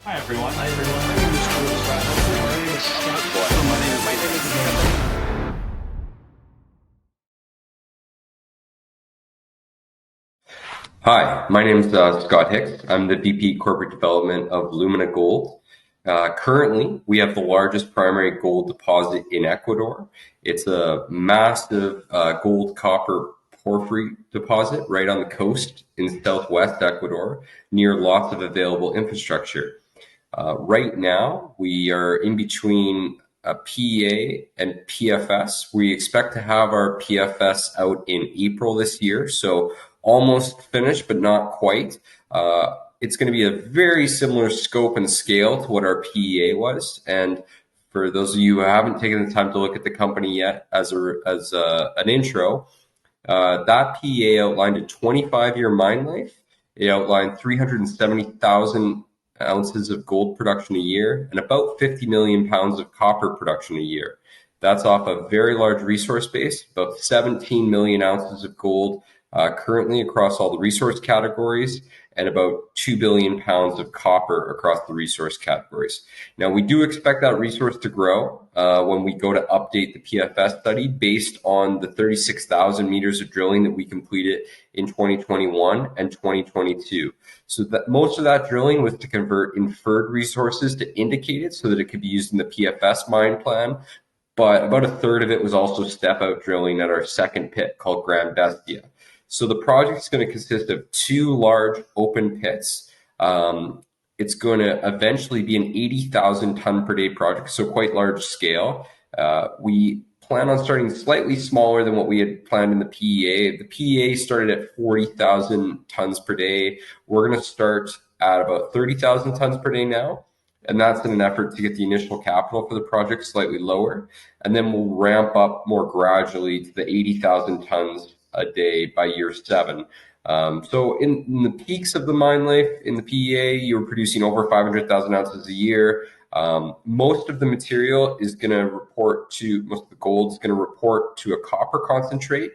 Hi everyone. Hi everyone. My name is Troilus Gold. My name is Scott. My name is Hi, my name is Scott Hicks. I'm the VP Corporate Development of Lumina Gold. Currently, we have the largest primary gold deposit in Ecuador. It's a massive gold copper porphyry deposit right on the coast in southwest Ecuador, near lots of available infrastructure. Right now, we are in between a PEA and PFS. We expect to have our PFS out in April this year, so almost finished, but not quite. It's going to be a very similar scope and scale to what our PEA was. And for those of you who haven't taken the time to look at the company yet, as an intro, that PEA outlined a 25-year mine life. It outlined 370,000 ounces of gold production a year and about 50 million pounds of copper production a year. That's off a very large resource base, about 17 million ounces of gold currently across all the resource categories, and about 2 billion pounds of copper across the resource categories. Now, we do expect that resource to grow when we go to update the PFS study based on the 36,000 meters of drilling that we completed in 2021 and 2022. So that most of that drilling was to convert inferred resources to indicated so that it could be used in the PFS mine plan. But about a third of it was also step out drilling at our second pit called Grand Bestia. So the project is going to consist of two large open pits. It's going to eventually be an 80,000 ton per day project, so quite large scale. We plan on starting slightly smaller than what we had planned in the PEA. The PEA started at 40,000 tons per day. We're going to start at about 30,000 tons per day now. And that's in an effort to get the initial capital for the project slightly lower. And then we'll ramp up more gradually to the 80,000 tons a day by year 7. So in the peaks of the mine life in the PEA, you're producing over 500,000 ounces a year. Most of the material is going to most of the gold is going to report to a copper concentrate.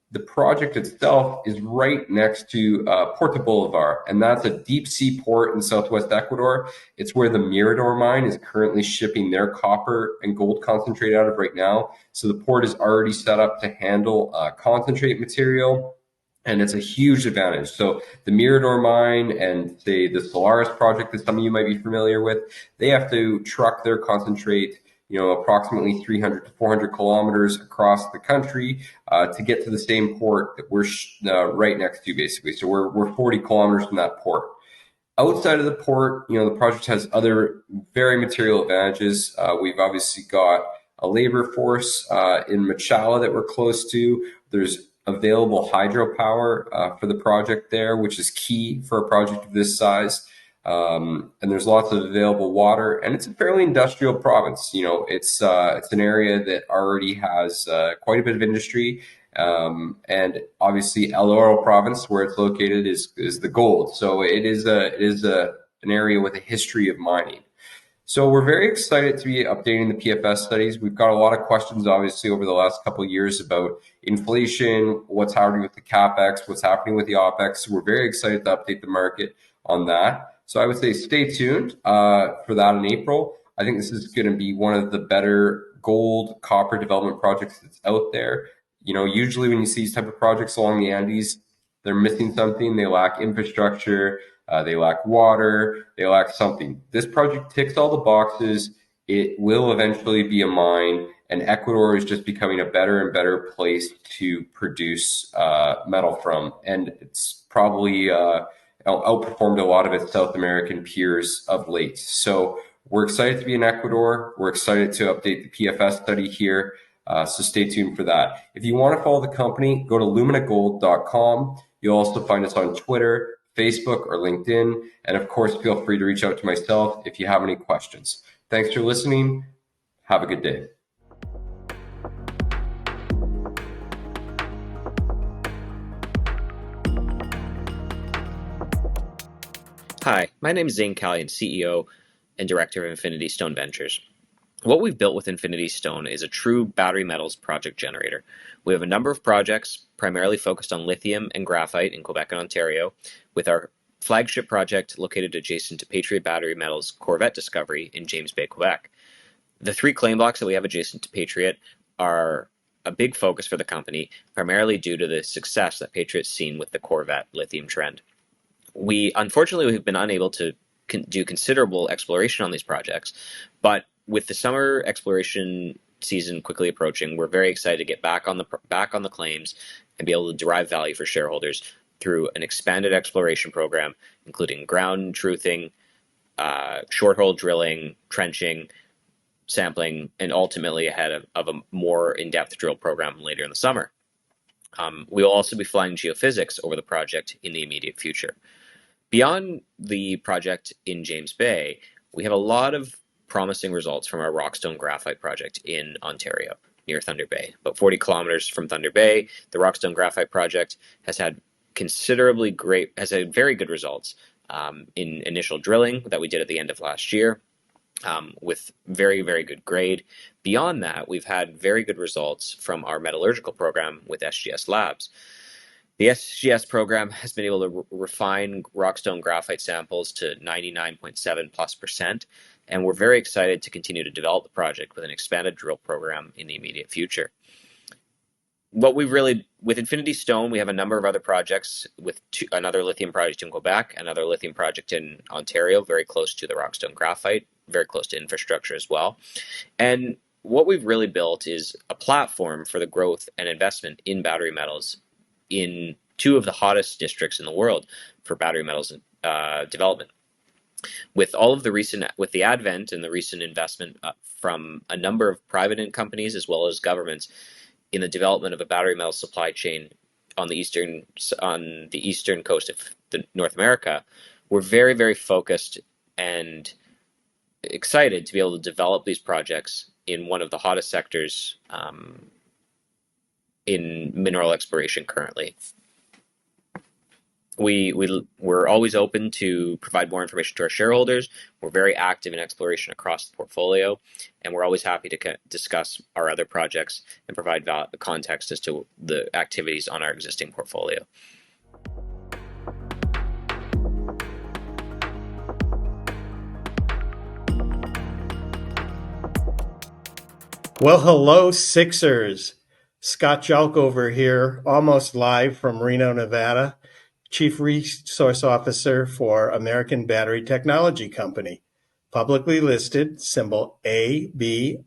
The project itself is right next to Puerto Bolivar, and that's a deep sea port in southwest Ecuador. It's where the Mirador mine is currently shipping their copper and gold concentrate out of right now. So the port is already set up to handle concentrate material, and it's a huge advantage. So the Mirador mine and say the Solaris project that some of you might be familiar with, they have to truck their concentrate approximately 300 to 400 kilometers across the country to get to the same port that we're right next to, basically. So we're 40 kilometers from that port. Outside of the port, the project has other very material advantages. We've obviously got a labor force in Machala that we're close to. There's available hydropower for the project there, which is key for a project of this size. And there's lots of available water, and it's a fairly industrial province. It's an area that already has quite a bit of industry, and obviously El Oro province, where it's located, is the gold. So it is an area with a history of mining. So we're very excited to be updating the PFS studies. We've got a lot of questions, obviously, over the last couple of years about inflation, what's happening with the CapEx, what's happening with the OpEx. So we're very excited to update the market on that. So I would say stay tuned for that in April. I think this is going to be one of the better gold copper development projects that's out there. Usually when you see these type of projects along the Andes, they're missing something. They lack infrastructure, they lack water, they lack something. This project ticks all the boxes. It will eventually be a mine, and Ecuador is just becoming a better and better place to produce metal from. And it's probably outperformed a lot of its South American peers of late. So we're excited to be in Ecuador. We're excited to update the PFS study here. So stay tuned for that. If you want to follow the company, go to luminagold.com. You'll also find us on Twitter, Facebook, or LinkedIn. And of course, feel free to reach out to myself if you have any questions. Thanks for listening. Have a good day. Hi, my name is Zane Callion, CEO and Director of Infinity Stone Ventures. What we've built with Infinity Stone is a true battery metals project generator. We have a number of projects primarily focused on lithium and graphite in Quebec and Ontario, with our flagship project located adjacent to Patriot Battery Metals' Corvette discovery in James Bay, Quebec. The 3 claim blocks that we have adjacent to Patriot are a big focus for the company, primarily due to the success that Patriot's seen with the Corvette lithium trend. Unfortunately, we've been unable to do considerable exploration on these projects, but with the summer exploration season quickly approaching, we're very excited to get back on the claims and be able to derive value for shareholders through an expanded exploration program, including ground truthing, short hole drilling, trenching, sampling, and ultimately ahead of a more in-depth drill program later in the summer. We will also be flying geophysics over the project in the immediate future. Beyond the project in James Bay, we have a lot of promising results from our Rockstone graphite project in Ontario, near Thunder Bay. About 40 kilometers from Thunder Bay, the Rockstone graphite project has had very good results in initial drilling that we did at the end of last year, with very, very good grade. Beyond that, we've had very good results from our metallurgical program with SGS Labs. The SGS program has been able to refine Rockstone graphite samples to 99.7+%, and we're very excited to continue to develop the project with an expanded drill program in the immediate future. With Infinity Stone, we have a number of other projects with another lithium project in Quebec, another lithium project in Ontario, very close to the Rockstone graphite, very close to infrastructure as well. And what we've really built is a platform for the growth and investment in battery metals in 2 of the hottest districts in the world for battery metals development. With the advent and the recent investment from a number of private companies as well as governments in the development of a battery metal supply chain on the eastern coast of North America, we're very, very focused and excited to be able to develop these projects in one of the hottest sectors in mineral exploration currently. We're always open to provide more information to our shareholders. We're very active in exploration across the portfolio, and we're always happy to discuss our other projects and provide the context as to the activities on our existing portfolio. Well, hello, Sixers. Scott Jalkover here, almost live from Reno, Nevada, Chief Resource Officer for American Battery Technology Company, publicly listed, symbol ABML,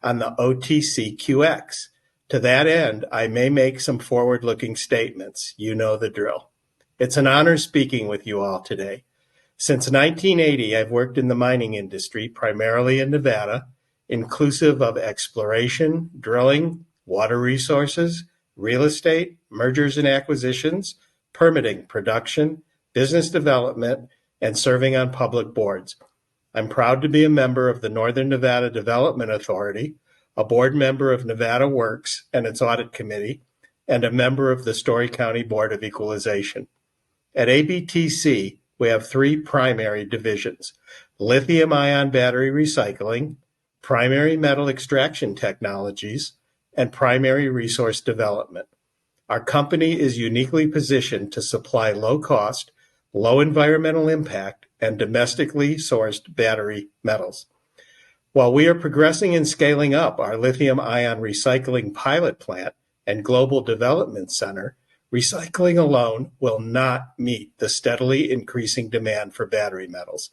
on the OTCQX. To that end, I may make some forward-looking statements. You know the drill. It's an honor speaking with you all today. Since 1980, I've worked in the mining industry, primarily in Nevada, inclusive of exploration, drilling, water resources, real estate, mergers and acquisitions, permitting, production, business development, and serving on public boards. I'm proud to be a member of the Northern Nevada Development Authority, a board member of Nevada Works and its audit committee, and a member of the Story County Board of Equalization. At ABTC, we have 3 primary divisions: lithium-ion battery recycling, primary metal extraction technologies, and primary resource development. Our company is uniquely positioned to supply low-cost, low environmental impact, and domestically sourced battery metals. While we are progressing and scaling up our lithium-ion recycling pilot plant and global development center, recycling alone will not meet the steadily increasing demand for battery metals.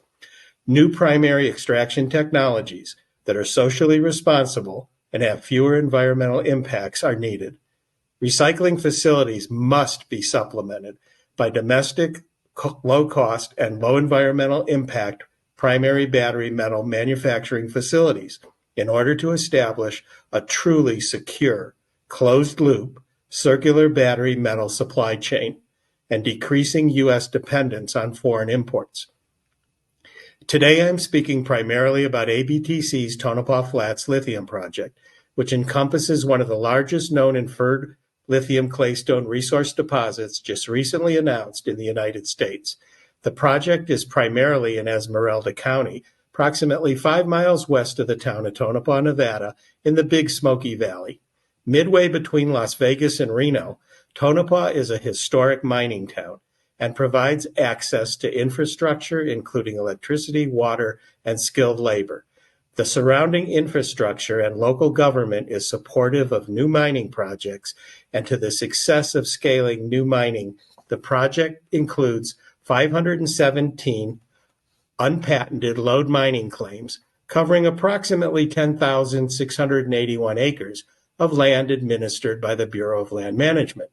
New primary extraction technologies that are socially responsible and have fewer environmental impacts are needed. Recycling facilities must be supplemented by domestic, low-cost, and low environmental impact primary battery metal manufacturing facilities in order to establish a truly secure, closed-loop, circular battery metal supply chain and decreasing U.S. dependence on foreign imports. Today, I'm speaking primarily about ABTC's Tonopah Flats lithium project, which encompasses one of the largest known inferred lithium claystone resource deposits just recently announced in the United States. The project is primarily in Esmeralda County, approximately 5 miles west of the town of Tonopah, Nevada, in the Big Smoky Valley. Midway between Las Vegas and Reno, Tonopah is a historic mining town. and provides access to infrastructure, including electricity, water, and skilled labor. The surrounding infrastructure and local government is supportive of new mining projects and to the success of scaling new mining. The project includes 517 unpatented lode mining claims covering approximately 10,681 acres of land administered by the Bureau of Land Management.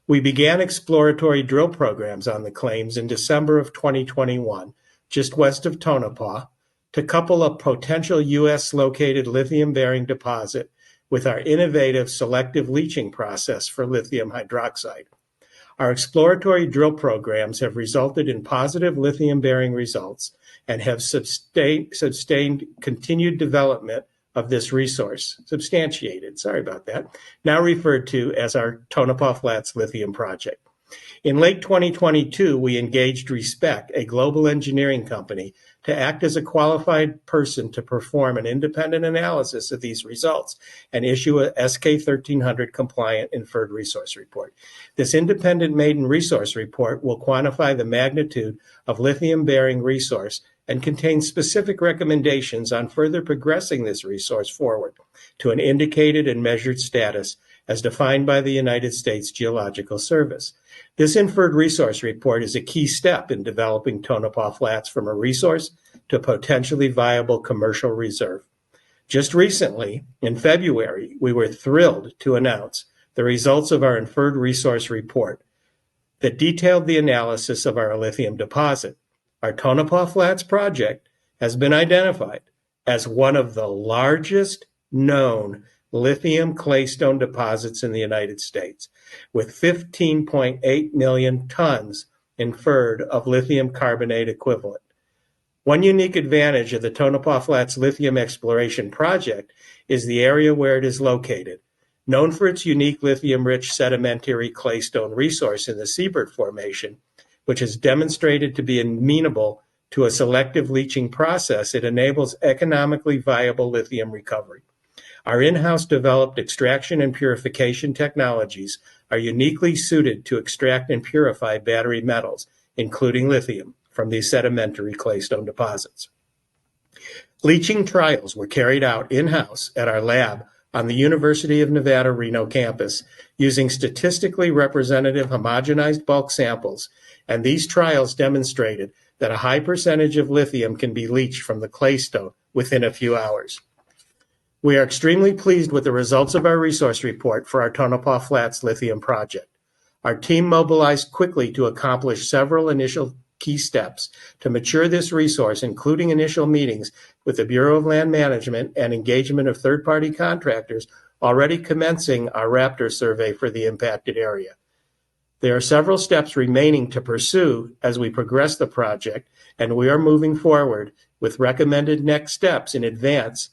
We began exploratory drill programs on the claims in December of 2021, just west of Tonopah, to couple a potential U.S.-located lithium-bearing deposit with our innovative selective leaching process for lithium hydroxide. Our exploratory drill programs have resulted in positive lithium-bearing results and have sustained continued development of this resource, now referred to as our Tonopah Flats Lithium Project. In late 2022, we engaged Respect, a global engineering company, to act as a qualified person to perform an independent analysis of these results and issue a SK 1300 compliant inferred resource report. This independent maiden resource report will quantify the magnitude of lithium-bearing resource and contain specific recommendations on further progressing this resource forward to an indicated and measured status as defined by the United States Geological Service. This inferred resource report is a key step in developing Tonopah Flats from a resource to a potentially viable commercial reserve. Just recently, in February, we were thrilled to announce the results of our inferred resource report that detailed the analysis of our lithium deposit. Our Tonopah Flats project has been identified as one of the largest known lithium claystone deposits in the United States, with 15.8 million tons inferred of lithium carbonate equivalent. One unique advantage of the Tonopah Flats Lithium Exploration Project is the area where it is located. Known for its unique lithium-rich sedimentary claystone resource in the Siebert Formation, which is demonstrated to be amenable to a selective leaching process, it enables economically viable lithium recovery. Our in-house developed extraction and purification technologies are uniquely suited to extract and purify battery metals, including lithium, from these sedimentary claystone deposits. Leaching trials were carried out in-house at our lab on the University of Nevada, Reno campus using statistically representative homogenized bulk samples, and these trials demonstrated that a high percentage of lithium can be leached from the claystone within a few hours. We are extremely pleased with the results of our resource report for our Tonopah Flats Lithium Project. Our team mobilized quickly to accomplish several initial key steps to mature this resource, including initial meetings with the Bureau of Land Management and engagement of third-party contractors, already commencing our Raptor survey for the impacted area. There are several steps remaining to pursue as we progress the project, and we are moving forward with recommended next steps in advance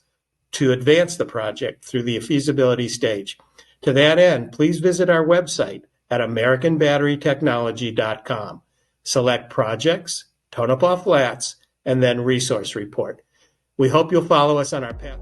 the project through the feasibility stage. To that end, please visit our website at americanbatterytechnology.com. Select Projects, Tonopah Flats, and then Resource Report. We hope you'll follow us on our path.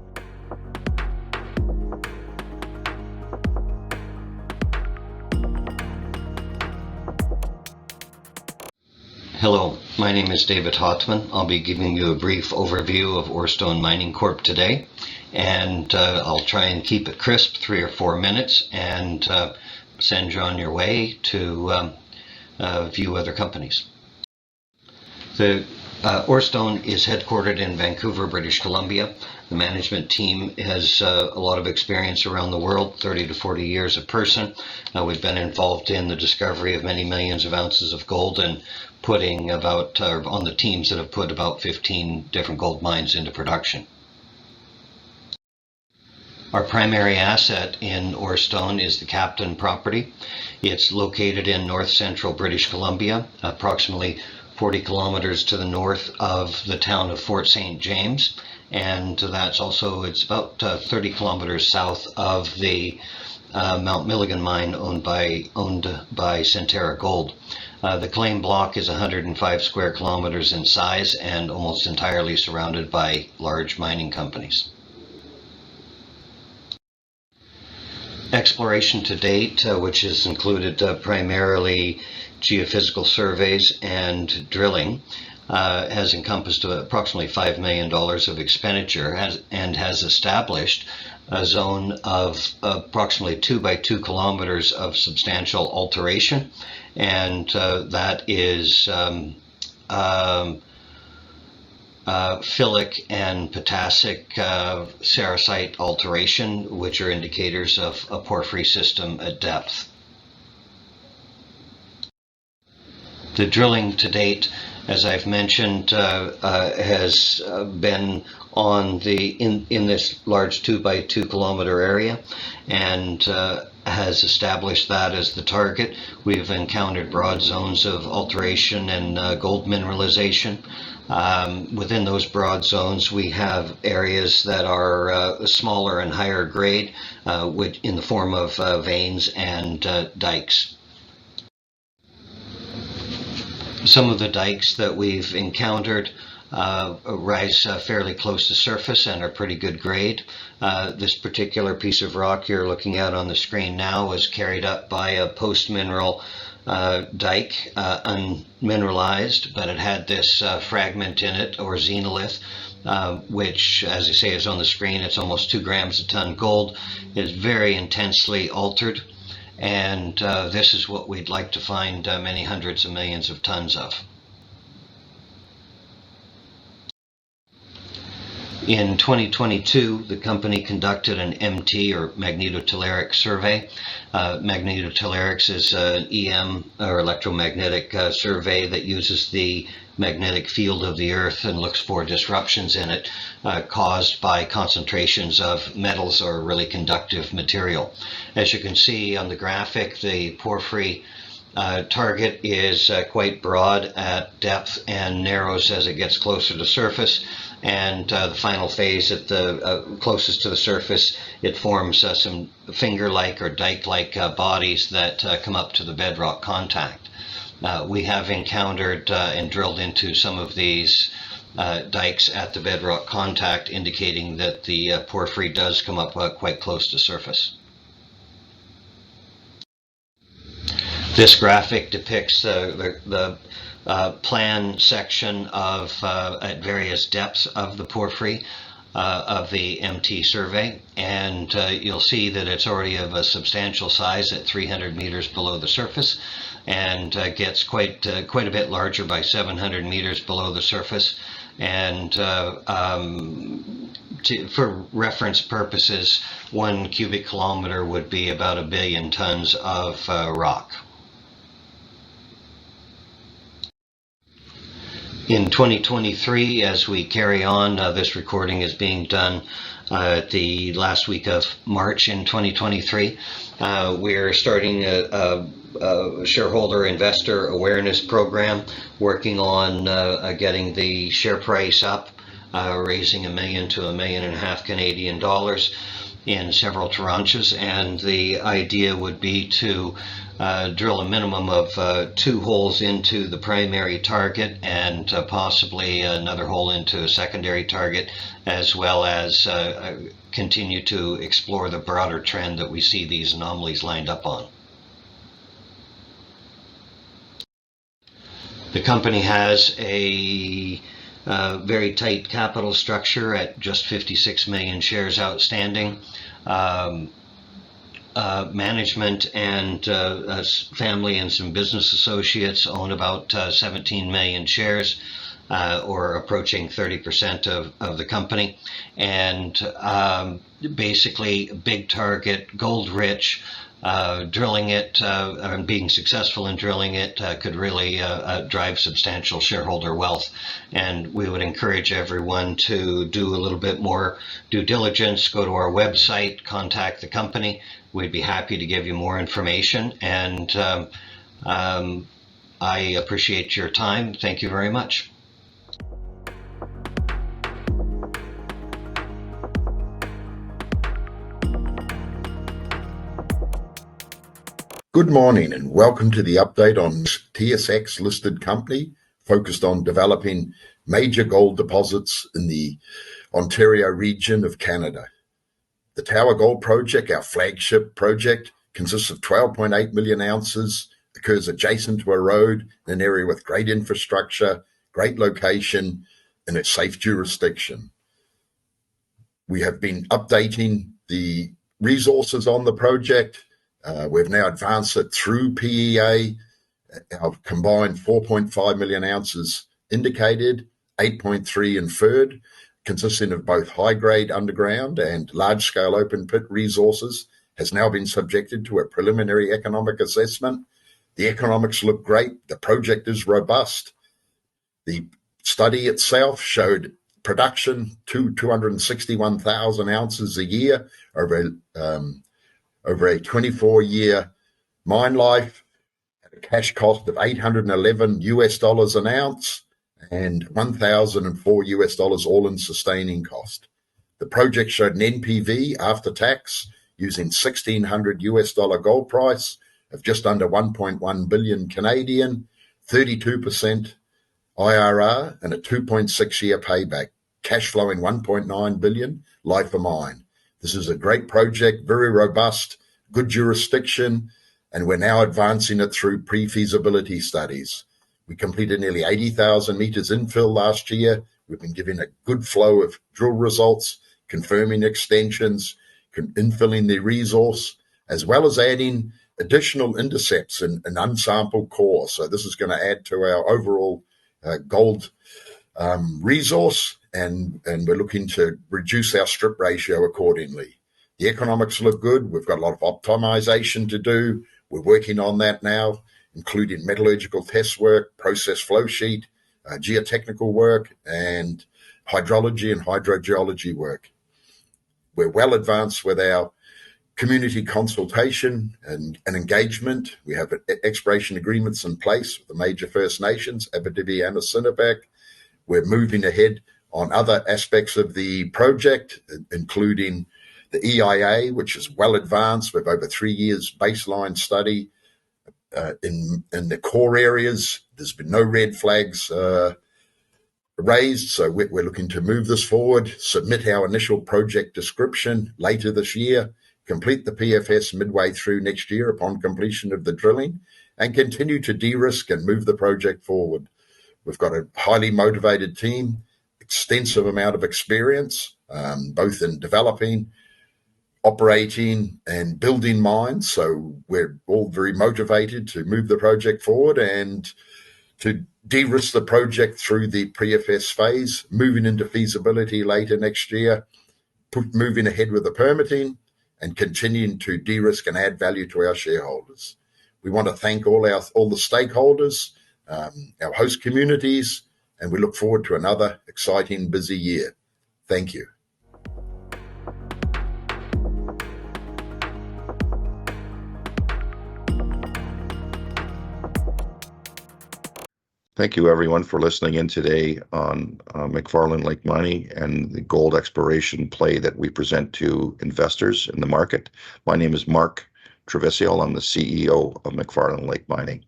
Hello, my name is David Hottman. I'll be giving you a brief overview of Orstone Mining Corp today, and I'll try and keep it crisp, 3 or 4 minutes, and send you on your way to view other companies. The Orstone is headquartered in Vancouver, British Columbia. The management team has a lot of experience around the world, 30 to 40 years a person. We've been involved in the discovery of many millions of ounces of gold and putting about, on the teams that have put about 15 different gold mines into production. Our primary asset in Orstone is the Capitan property. It's located in north central British Columbia, approximately 40 kilometers to the north of the town of Fort St. James, and that's also, it's about 30 kilometers south of the Mount Milligan mine owned by Centerra Gold. The claim block is 105 square kilometers in size and almost entirely surrounded by large mining companies. Exploration to date, which has included primarily geophysical surveys and drilling, has encompassed approximately $5 million of expenditure and has established a zone of approximately 2 by 2 kilometers of substantial alteration, and that is phyllic and potassic sericite alteration, which are indicators of a porphyry system at depth. The drilling to date, as I've mentioned, has been on in this large 2 by 2 kilometer area, and has established that as the target. We've encountered broad zones of alteration and gold mineralization. Within those broad zones, we have areas that are smaller and higher grade, in the form of veins and dikes. Some of the dikes that we've encountered rise fairly close to surface and are pretty good grade. This particular piece of rock you're looking at on the screen now was carried up by a post-mineral dike, unmineralized, but it had this fragment in it, or xenolith, which, as I say, is on the screen. It's almost 2 grams a ton gold. It's very intensely altered, and this is what we'd like to find many hundreds of millions of tons of. In 2022, the company conducted an MT, or magnetotelluric survey. Magnetotellurics is an EM, or electromagnetic survey, that uses the magnetic field of the Earth and looks for disruptions in it caused by concentrations of metals or really conductive material. As you can see on the graphic, the porphyry target is quite broad at depth and narrows as it gets closer to surface. And the final phase at the closest to the surface, it forms some finger-like or dike-like bodies that come up to the bedrock contact. We have encountered and drilled into some of these dikes at the bedrock contact, indicating that the porphyry does come up quite close to surface. This graphic depicts the plan section of at various depths of the porphyry of the MT survey, and you'll see that it's already of a substantial size at 300 meters below the surface, and gets quite a bit larger by 700 meters below the surface. And for reference purposes, 1 cubic kilometer would be about 1 billion tons of rock. In 2023, as we carry on, this recording is being done the last week of March in 2023. We're starting a shareholder investor awareness program, working on getting the share price up, raising $1 million to $1.5 million Canadian dollars in several tranches, and the idea would be to drill a minimum of 2 holes into the primary target, and possibly another hole into a secondary target, as well as continue to explore the broader trend that we see these anomalies lined up on. The company has a very tight capital structure at just 56 million shares outstanding. Management and family and some business associates own about 17 million shares, or approaching 30% of the company. And basically, big target, gold rich. Drilling it and being successful in drilling it could really drive substantial shareholder wealth, and we would encourage everyone to do a little bit more due diligence. Go to our website, contact the company. We'd be happy to give you more information, and I appreciate your time. Thank you very much. Good morning and welcome to the update on TSX listed company focused on developing major gold deposits in the Ontario region of Canada. The Tower Gold project, our flagship project, consists of 12.8 million ounces occurs adjacent to a road in an area with great infrastructure, great location, and a safe jurisdiction. We have been updating the resources on the project. We've now advanced it through PEA. Our combined 4.5 million ounces indicated, 8.3 inferred, consisting of both high-grade underground and large-scale open-pit resources, has now been subjected to a preliminary economic assessment. The economics look great. The project is robust. The study itself showed production to 261,000 ounces a year over a 24-year mine life at a cash cost of $811 an ounce and $1,004 all-in sustaining cost. The project showed an NPV after tax using $1,600 gold price of just under 1.1 billion Canadian, 32% IRR and a 2.6-year payback, cash flowing 1.9 billion, life of mine. This is a great project, very robust, good jurisdiction, and we're now advancing it through pre-feasibility studies. We completed nearly 80,000 meters infill last year. We've been given a good flow of drill results, confirming extensions, infilling the resource, as well as adding additional intercepts and unsampled core. So this is going to add to our overall gold resource, and we're looking to reduce our strip ratio accordingly. The economics look good. We've got a lot of optimization to do. We're working on that now, including metallurgical test work, process flow sheet, geotechnical work, and hydrology and hydrogeology work. We're well advanced with our community consultation and engagement. We have exploration agreements in place with the major First Nations, Abitibi and Assiniboine. We're moving ahead on other aspects of the project, including the EIA, which is well advanced with over 3 years baseline study in the core areas. There's been no red flags raised, so we're looking to move this forward, submit our initial project description later this year, complete the PFS midway through next year upon completion of the drilling, and continue to de-risk and move the project forward. We've got a highly motivated team, extensive amount of experience, both in developing, operating, and building mines. So we're all very motivated to move the project forward and to de-risk the project through the pre-FS phase, moving into feasibility later next year, moving ahead with the permitting, and continuing to de-risk and add value to our shareholders. We want to thank all the stakeholders, our host communities, and we look forward to another exciting, busy year. Thank you. Thank you, everyone, for listening in today on McFarland Lake Mining and the gold exploration play that we present to investors in the market. My name is Mark Trevisiol. I'm the CEO of McFarland Lake Mining.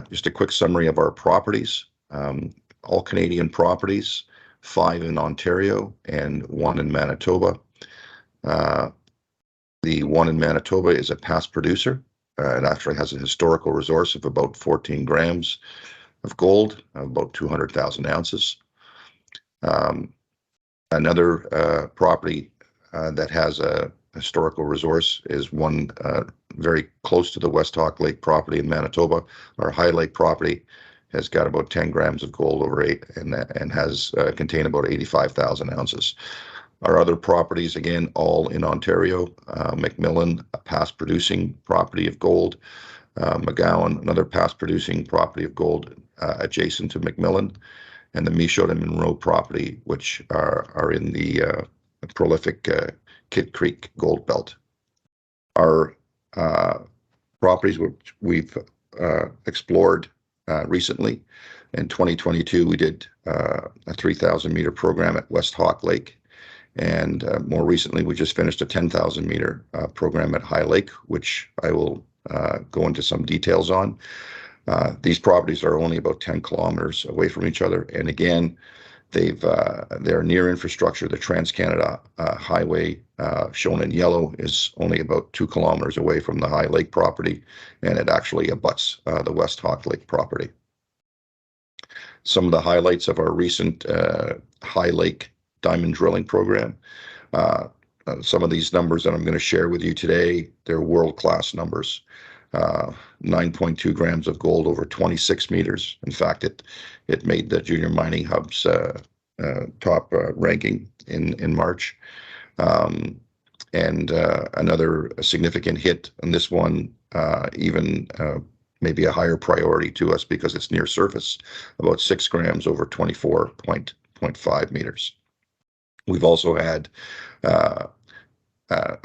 Just a quick summary of our properties. All Canadian properties, 5 in Ontario and 1 in Manitoba. The one in Manitoba is a past producer. It actually has a historical resource of about 14 grams of gold, about 200,000 ounces. Another property that has a historical resource is one very close to the West Hawk Lake property in Manitoba. Our High Lake property has got about 10 grams of gold over 8 and has contained about 85,000 ounces. Our other properties, again, all in Ontario. McMillan, a past producing property of gold. McGowan, another past producing property of gold adjacent to McMillan, and the Michaud and Monroe property, which are in the prolific Kid Creek gold belt. Our properties which we've explored recently. In 2022, we did a 3,000 meter program at West Hawk Lake. And more recently, we just finished a 10,000 meter program at High Lake, which I will go into some details on. These properties are only about 10 kilometers away from each other. And again, They're near infrastructure. The Trans-Canada Highway, shown in yellow, is only about 2 kilometers away from the High Lake property, and it actually abuts the West Hawk Lake property. Some of the highlights of our recent High Lake diamond drilling program. Some of these numbers that I'm going to share with you today, they're world-class numbers. 9.2 grams of gold over 26 meters. In fact, it made the Junior Mining Hub's top ranking in March. Another significant hit on this one, even maybe a higher priority to us because it's near surface, about 6 grams over 24.5 meters. We've also had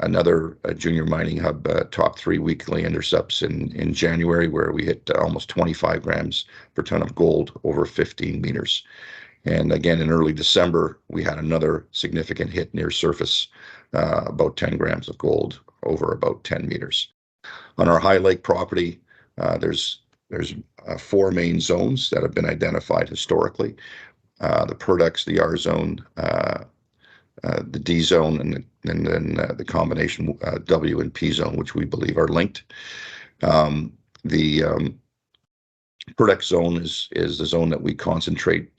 another Junior Mining Hub top 3 weekly intercepts in January, where we hit almost 25 grams per ton of gold over 15 meters. And again, in early December, we had another significant hit near surface, about 10 grams of gold over about 10 meters. On our High Lake property, there's 4 main zones that have been identified historically. The Purdex, the R zone, the D zone, and then the combination W and P zone, which we believe are linked. The Purdex zone is the zone that we concentrate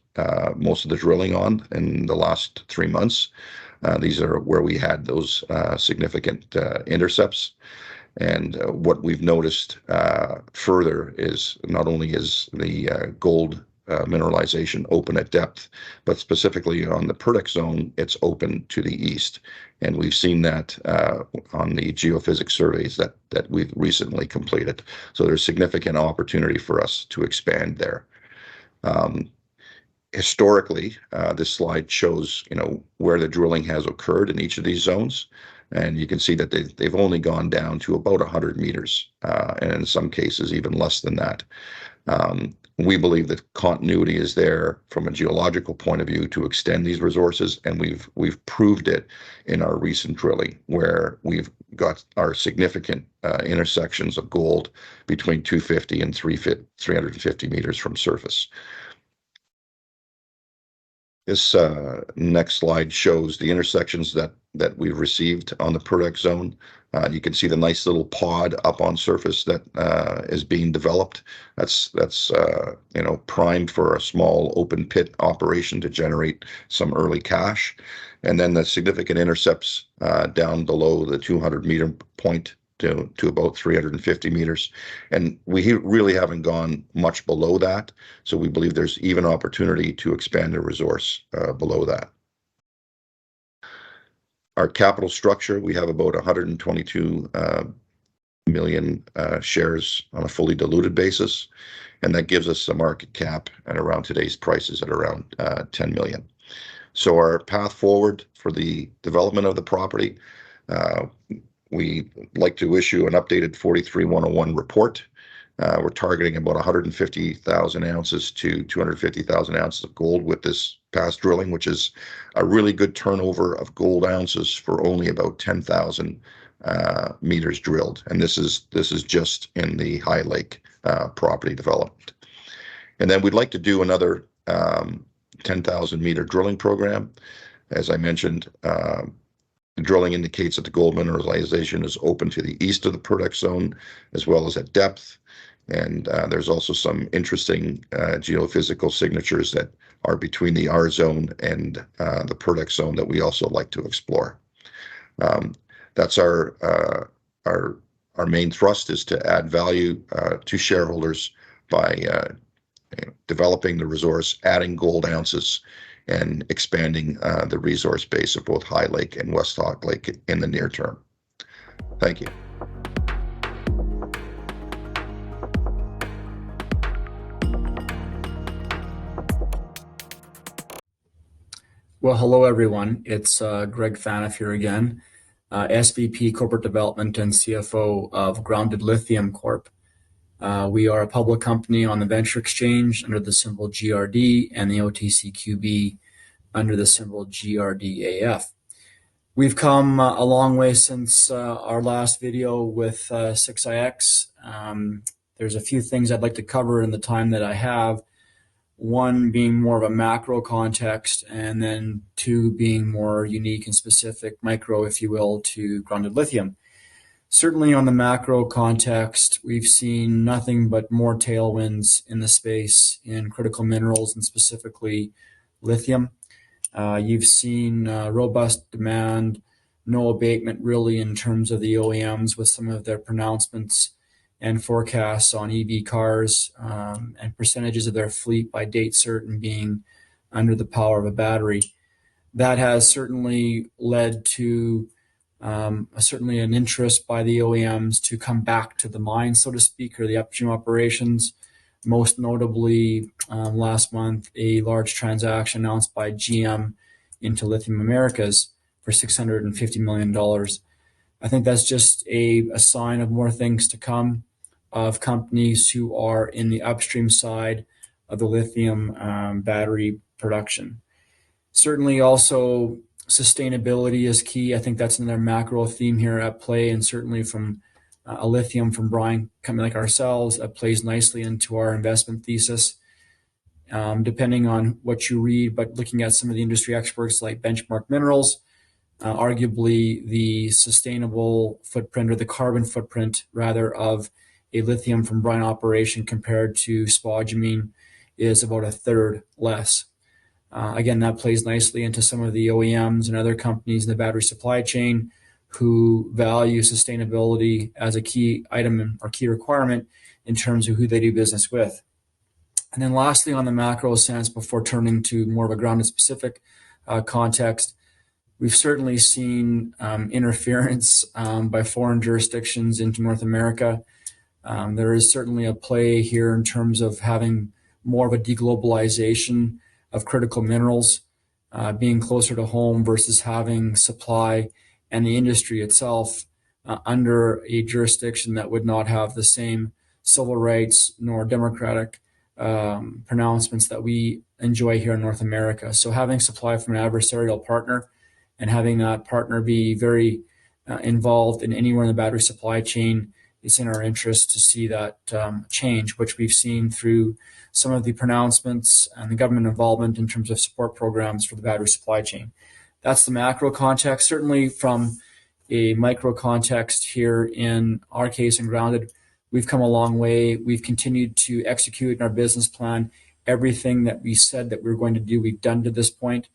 most of the drilling on in the last 3 months. These are where we had those significant intercepts. And what we've noticed further is not only is the gold mineralization open at depth, but specifically on the Purdex zone, it's open to the east. And we've seen that on the geophysics surveys that we've recently completed. So there's significant opportunity for us to expand there. Historically, this slide shows, where the drilling has occurred in each of these zones. And you can see that they've only gone down to about 100 meters, and in some cases even less than that. We believe that continuity is there from a geological point of view to extend these resources, and we've proved it in our recent drilling, where we've got our significant intersections of gold between 250 and 350 meters from surface. This next slide shows the intersections that we've received on the Purdex zone. You can see the nice little pod up on surface that is being developed. That's primed for a small open pit operation to generate some early cash. And then the significant intercepts down below the 200-meter point to about 350 meters. And we really haven't gone much below that. So we believe there's even opportunity to expand the resource below that. Our capital structure, we have about 122 million shares on a fully diluted basis. And that gives us a market cap at around today's prices at around 10 million. So our path forward for the development of the property, we like to issue an updated 43-101 report. We're targeting about 150,000 ounces to 250,000 ounces of gold with this past drilling, which is a really good turnover of gold ounces for only about 10,000 meters drilled. And this is just in the High Lake property development. And then we'd like to do another 10,000 meter drilling program. As I mentioned, the drilling indicates that the gold mineralization is open to the east of the Purdex zone, as well as at depth. And there's also some interesting geophysical signatures that are between the R zone and the Purdex zone that we also like to explore. That's our main thrust, is to add value to shareholders by developing the resource, adding gold ounces, and expanding the resource base of both High Lake and West Hawk Lake in the near term. Thank you. Well, hello everyone. It's Greg Faniff here again, SVP Corporate Development and CFO of Grounded Lithium Corp. We are a public company on the Venture Exchange under the symbol GRD and the OTCQB under the symbol GRDAF. We've come a long way since our last video with 6IX. There's a few things I'd like to cover in the time that I have. one being more of a macro context, and then two being more unique and specific, micro, if you will, to grounded lithium. Certainly on the macro context, we've seen nothing but more tailwinds in the space in critical minerals and specifically lithium. You've seen robust demand, no abatement really in terms of the OEMs with some of their pronouncements and forecasts on EV cars and percentages of their fleet by date certain being under the power of a battery. That has certainly led to certainly an interest by the OEMs to come back to the mine, so to speak, or the upstream operations. Most notably, last month, a large transaction announced by GM into Lithium Americas for $650 million. I think that's just a sign of more things to come, of companies who are in the upstream side of the lithium battery production. Certainly also sustainability is key. I think that's another macro theme here at play, and certainly from a lithium from brine company like ourselves, that plays nicely into our investment thesis. Depending on what you read, but looking at some of the industry experts like Benchmark Minerals, arguably the sustainable footprint, or the carbon footprint rather, of a lithium from brine operation compared to spodumene is about a third less. Again, that plays nicely into some of the OEMs and other companies in the battery supply chain who value sustainability as a key item or key requirement in terms of who they do business with. And then lastly, on the macro sense, before turning to more of a grounded specific context, we've certainly seen interference by foreign jurisdictions into North America. There is certainly a play here in terms of having more of a deglobalization of critical minerals, being closer to home versus having supply and the industry itself under a jurisdiction that would not have the same civil rights nor democratic pronouncements that we enjoy here in North America. So having supply from an adversarial partner and having that partner be very involved in anywhere in the battery supply chain, it's in our interest to see that change, which we've seen through some of the pronouncements and the government involvement in terms of support programs for the battery supply chain. That's the macro context. Certainly from a micro context here in our case in Grounded, we've come a long way. We've continued to execute in our business plan. Everything that we said that we were going to do, we've done to this point.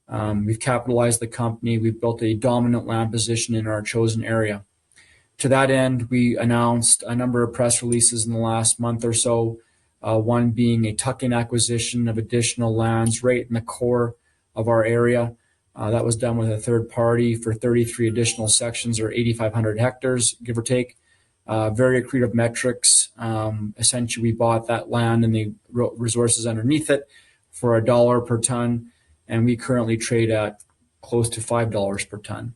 We've capitalized the company. We've built a dominant land position in our chosen area. To that end, we announced a number of press releases in the last month or so, one being a tuck-in acquisition of additional lands right in the core of our area. That was done with a third party for 33 additional sections, or 8,500 hectares, give or take. Very accretive metrics. Essentially, we bought that land and the resources underneath it for $1 per ton, and we currently trade at close to $5 per ton.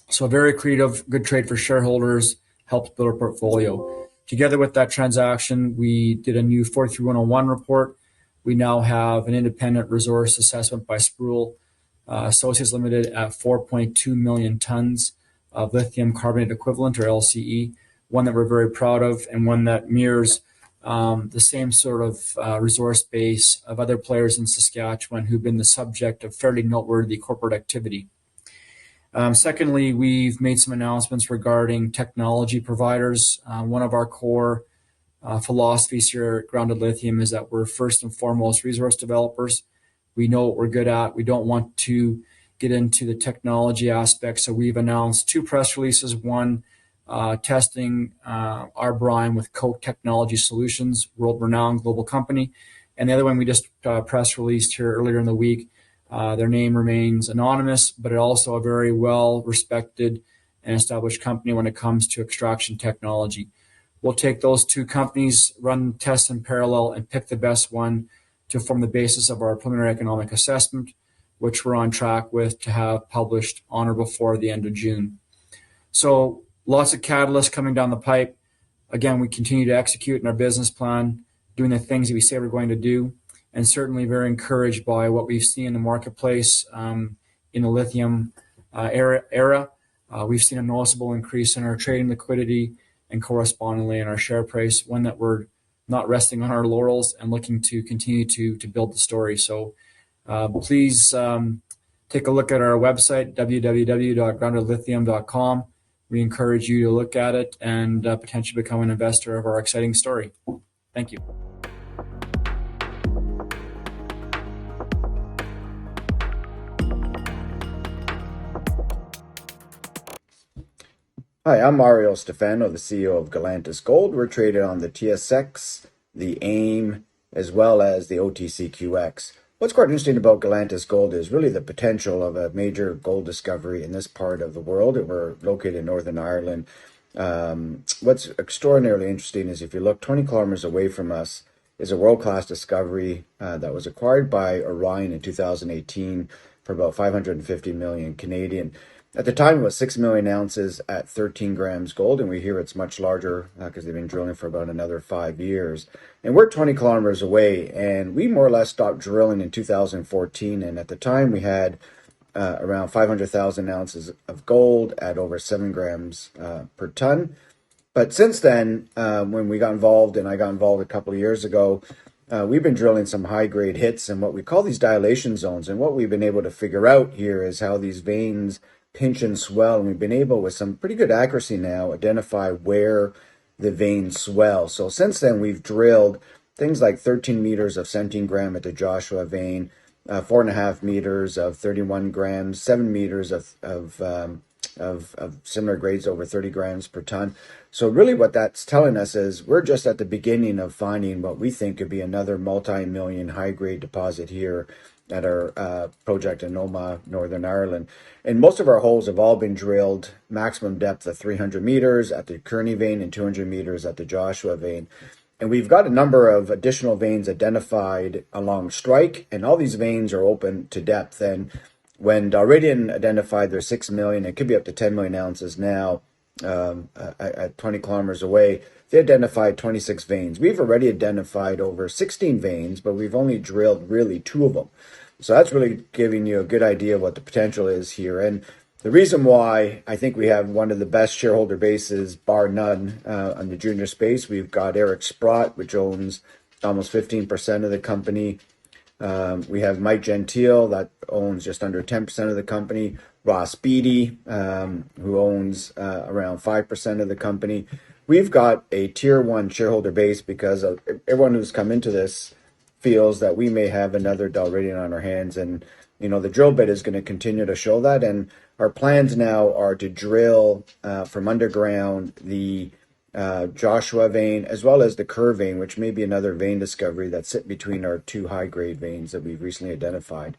So very accretive, good trade for shareholders, helps build our portfolio. Together with that transaction, we did a new 43101 report. We now have an independent resource assessment by Sproul Associates Limited at 4.2 million tons of lithium carbonate equivalent, or LCE, one that we're very proud of and one that mirrors the same sort of resource base of other players in Saskatchewan who've been the subject of fairly noteworthy corporate activity. Secondly, we've made some announcements regarding technology providers. One of our core philosophies here at Grounded Lithium is that we're first and foremost resource developers. We know what we're good at. We don't want to get into the technology aspect. So we've announced two press releases, one testing our brine with Coke Technology Solutions, world-renowned global company. And the other one we just press released here earlier in the week. Their name remains anonymous, but also a very well-respected and established company when it comes to extraction technology. We'll take those two companies, run tests in parallel, and pick the best one to form the basis of our preliminary economic assessment, which we're on track with to have published on or before the end of June. So lots of catalysts coming down the pipe. Again, we continue to execute in our business plan, doing the things that we say we're going to do, and certainly very encouraged by what we've seen in the marketplace in the lithium era. We've seen a noticeable increase in our trading liquidity and correspondingly in our share price, one that we're not resting on our laurels and looking to continue to build the story. So please take a look at our website, www.groundedlithium.com. We encourage you to look at it and potentially become an investor of our exciting story. Thank you. Hi, I'm Mario Stefano, the CEO of Galantas Gold. We're traded on the TSX, the AIM, as well as the OTCQX. What's quite interesting about Galantas Gold is really the potential of a major gold discovery in this part of the world. We're located in Northern Ireland. What's extraordinarily interesting is if you look 20 kilometers away from us is a world-class discovery that was acquired by Orion in 2018 for about 550 million Canadian. At the time, it was 6 million ounces at 13 grams gold, and we hear it's much larger because they've been drilling for about another 5 years. And we're 20 kilometers away, and we more or less stopped drilling in 2014. And at the time, we had around 500,000 ounces of gold at over 7 grams per ton. But since then, when we got involved, and I got involved a couple of years ago, we've been drilling some high-grade hits and what we call these dilation zones. And what we've been able to figure out here is how these veins pinch and swell, and we've been able with some pretty good accuracy now identify where the veins swell. So since then we've drilled things like 13 meters of 17 gram at the Joshua vein, 4.5 meters of 31 grams, 7 meters of similar grades over 30 grams per ton. So really what that's telling us is we're just at the beginning of finding what we think could be another multi-million high-grade deposit here at our project in Noma, Northern Ireland. And most of our holes have all been drilled maximum depth of 300 meters at the Kearney vein and 200 meters at the Joshua vein. And we've got a number of additional veins identified along strike, and all these veins are open to depth. And when Dalradian identified their 6 million, it could be up to 10 million ounces now at 20 kilometers away, they identified 26 veins. We've already identified over 16 veins, but we've only drilled really 2 of them. So that's really giving you a good idea of what the potential is here. And the reason why I think we have one of the best shareholder bases, bar none, on the junior space, we've got Eric Sprott, which owns almost 15% of the company. We have Mike Gentile, that owns just under 10% of the company. Ross Beatty, who owns around 5% of the company. We've got a tier 1 shareholder base because of everyone who's come into this feels that we may have another Dalradian on our hands. And, you know, the drill bit is going to continue to show that. And our plans now are to drill from underground the Joshua vein as well as the Kerr vein, which may be another vein discovery that sit between our 2 high-grade veins that we've recently identified.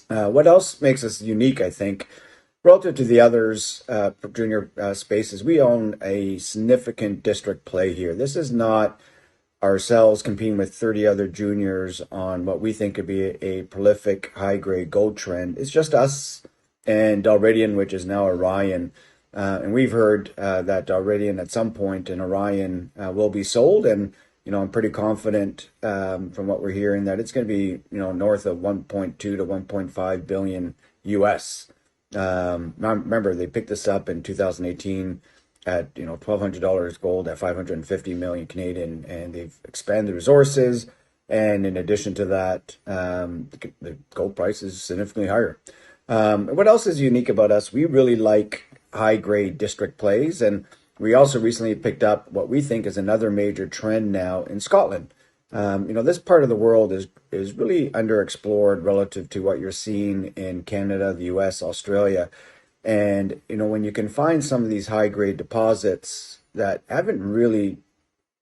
What else makes us unique, I think, relative to the others, junior spaces, we own a significant district play here. This is not ourselves competing with 30 other juniors on what we think could be a prolific high-grade gold trend. It's just us and Dalradian, which is now Orion. And we've heard that Dalradian at some point in Orion will be sold. And, you know, I'm pretty confident from what we're hearing that it's going to be, you know, north of 1.2 to 1.5 billion US. Remember, they picked this up in 2018 at, you know, $1,200 gold at 550 million Canadian, and they've expanded resources. And in addition to that, the gold price is significantly higher. What else is unique about us? We really like high-grade district plays, and we also recently picked up what we think is another major trend now in Scotland. You know, this part of the world is really underexplored relative to what you're seeing in Canada, the US, Australia. And, you know, when you can find some of these high-grade deposits that haven't really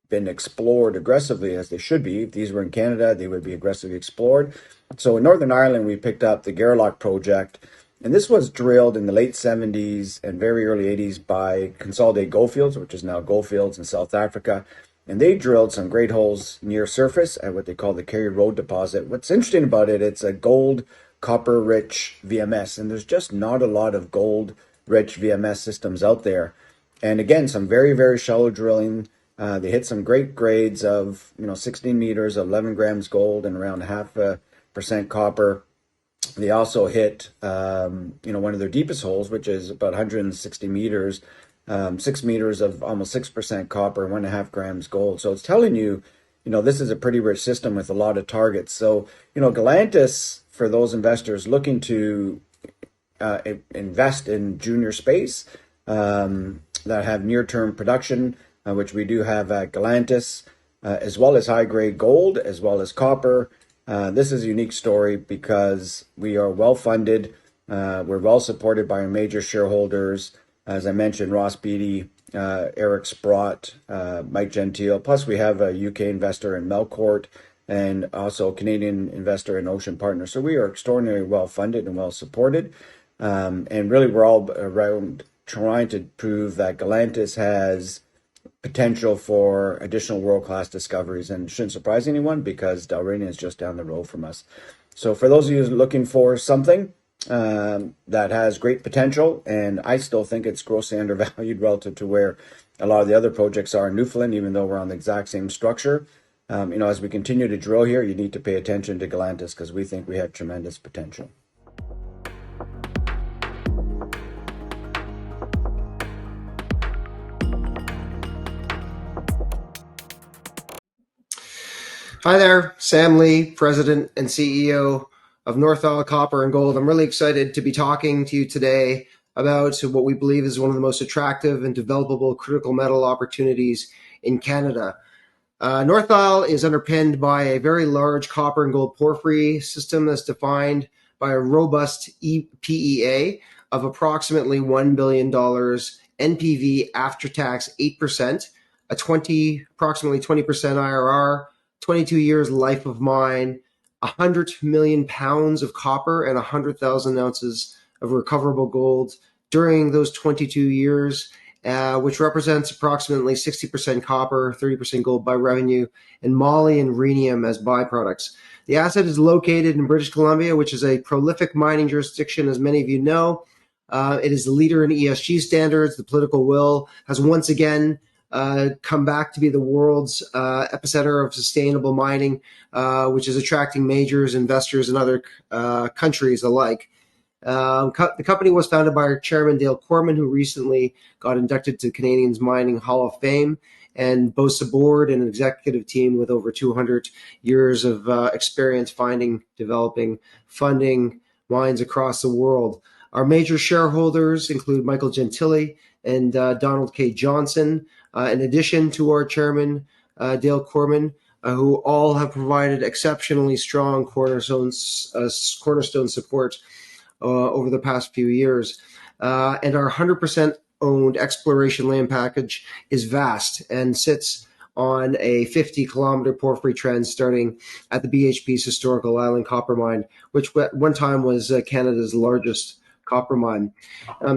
been explored aggressively as they should be, if these were in Canada, they would be aggressively explored. So in Northern Ireland, we picked up the Gairloch project, and this was drilled in the late 70s and very early 80s by Consolidated Goldfields, which is now Goldfields in South Africa. And they drilled some great holes near surface at what they call the Kerry Road deposit. What's interesting about it, it's a gold, copper rich VMS, and there's just not a lot of gold rich VMS systems out there. And again, some very, very shallow drilling. They hit some great grades of, you know, 16 meters, 11 grams gold, and around 0.5% copper. They also hit, you know, one of their deepest holes, which is about 160 meters, 6 meters of almost 6% copper, 1.5 grams gold. So it's telling you this is a pretty rich system with a lot of targets. So, Galantas, for those investors looking to invest in junior space that have near-term production, which we do have at Galantas, as well as high-grade gold, as well as copper. This is a unique story because we are well-funded. We're well-supported by our major shareholders. As I mentioned, Ross Beatty, Eric Sprott, Mike Gentile. Plus, we have a UK investor in Melcourt and also a Canadian investor in Ocean Partners. So we are extraordinarily well-funded and well-supported. And really, we're all around trying to prove that Galantas has potential for additional world-class discoveries, and it shouldn't surprise anyone because Dalradian is just down the road from us. So for those of you looking for something that has great potential, and I still think it's grossly undervalued relative to where a lot of the other projects are in Newfoundland, even though we're on the exact same structure. As we continue to drill here, you need to pay attention to Galantas because we think we have tremendous potential. Hi there, Sam Lee, President and CEO of North Isle Copper and Gold. I'm really excited to be talking to you today about what we believe is one of the most attractive and developable critical metal opportunities in Canada. North Isle is underpinned by a very large copper and gold porphyry system that's defined by a robust PEA of approximately $1 billion, NPV after tax 8%, approximately 20% IRR, 22 years life of mine, 100 million pounds of copper and 100,000 ounces of recoverable gold during those 22 years, which represents approximately 60% copper, 30% gold by revenue, and moly and rhenium as byproducts. The asset is located in British Columbia, which is a prolific mining jurisdiction, as many of you know. It is the leader in ESG standards. The political will has once again come back to be the world's epicenter of sustainable mining, which is attracting majors, investors, and other countries alike. The company was founded by our chairman, Dale Corman, who recently got inducted to Canadians Mining Hall of Fame and boasts a board and an executive team with over 200 years of experience finding, developing, funding mines across the world. Our major shareholders include Michael Gentile and Donald K. Johnson, in addition to our chairman, Dale Corman, who all have provided exceptionally strong cornerstone support over the past few years. And our 100% owned exploration land package is vast and sits on a 50-kilometer porphyry trend starting at the BHP's historical Island Copper Mine, which at one time was Canada's largest copper mine.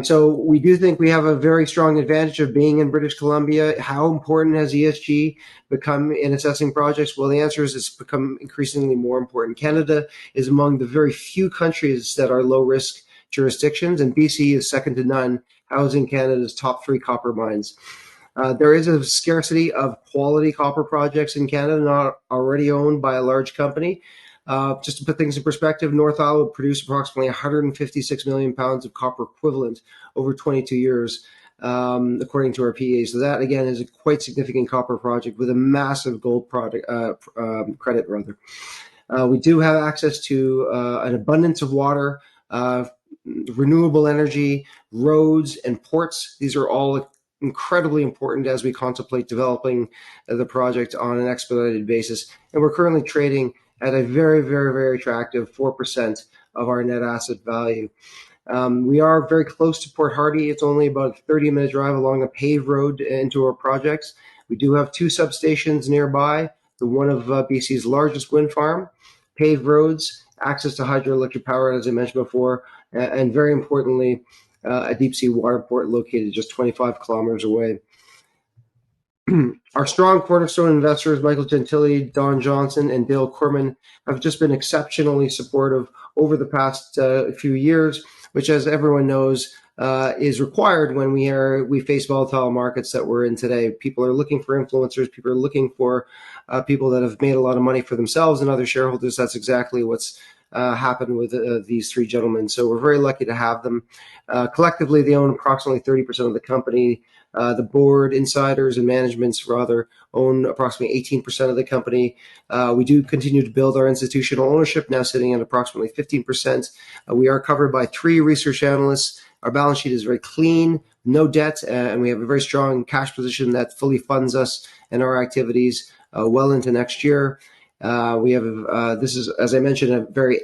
So we do think we have a very strong advantage of being in British Columbia. How important has ESG become in assessing projects? Well, the answer is it's become increasingly more important. Canada is among the very few countries that are low-risk jurisdictions, and BC is second to none, housing Canada's top 3 copper mines. There is a scarcity of quality copper projects in Canada not already owned by a large company. Just to put things in perspective, North Isle would produce approximately 156 million pounds of copper equivalent over 22 years, according to our PEA. So that, again, is a quite significant copper project with a massive gold credit. We do have access to an abundance of water, renewable energy, roads, and ports. These are all incredibly important as we contemplate developing the project on an expedited basis. And we're currently trading at a very, very, very attractive 4% of our net asset value. We are very close to Port Hardy. It's only about a 30-minute drive along a paved road into our projects. We do have 2 substations nearby, the one of BC's largest wind farm, paved roads, access to hydroelectric power, as I mentioned before, and very importantly, a deep-sea water port located just 25 kilometers away. Our strong cornerstone investors, Michael Gentile, Don Johnson, and Dale Corman, have just been exceptionally supportive over the past few years, which, as everyone knows, is required when we face volatile markets that we're in today. People are looking for influencers. People are looking for people that have made a lot of money for themselves and other shareholders. That's exactly what's happen with these three gentlemen. So we're very lucky to have them. Collectively, they own approximately 30% of the company. The board, insiders, and managements rather own approximately 18% of the company. We do continue to build our institutional ownership, now sitting at approximately 15%. We are covered by 3 research analysts. Our balance sheet is very clean, no debt, and we have a very strong cash position that fully funds us and our activities well into next year. We have, this is, as I mentioned, a very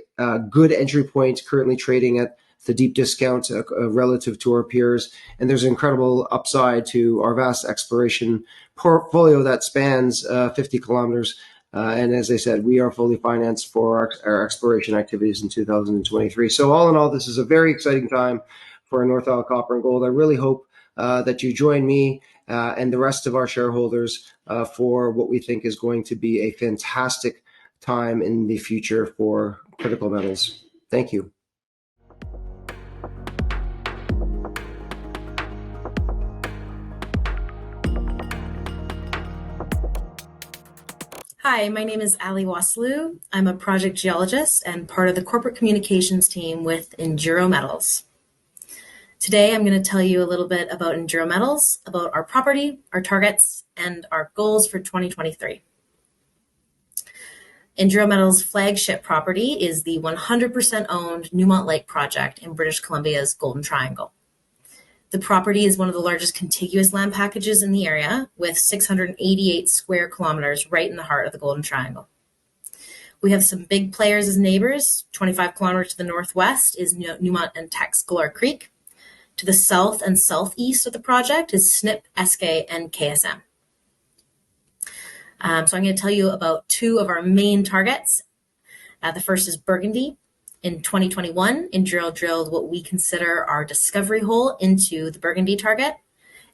good entry point, currently trading at the deep discount relative to our peers. And there's an incredible upside to our vast exploration portfolio that spans 50 kilometers. And as I said, we are fully financed for our exploration activities in 2023. So all in all, this is a very exciting time for North Isle Copper and Gold. I really hope that you join me and the rest of our shareholders for what we think is going to be a fantastic time in the future for critical metals. Thank you. Hi, my name is Ali Wasloo. I'm a project geologist and part of the corporate communications team with Enduro Metals. Today, I'm going to tell you a little bit about Enduro Metals, about our property, our targets, and our goals for 2023. Enduro Metals' flagship property is the 100% owned Newmont Lake project in British Columbia's Golden Triangle. The property is one of the largest contiguous land packages in the area, with 688 square kilometers right in the heart of the Golden Triangle. We have some big players as neighbors. 25 kilometers to the northwest is Newmont and Teck's Galore Creek. To the south and southeast of the project is Snip, SK, and KSM. So I'm going to tell you about 2 of our main targets. The first is Burgundy. In 2021, Enduro drilled what we consider our discovery hole into the Burgundy target.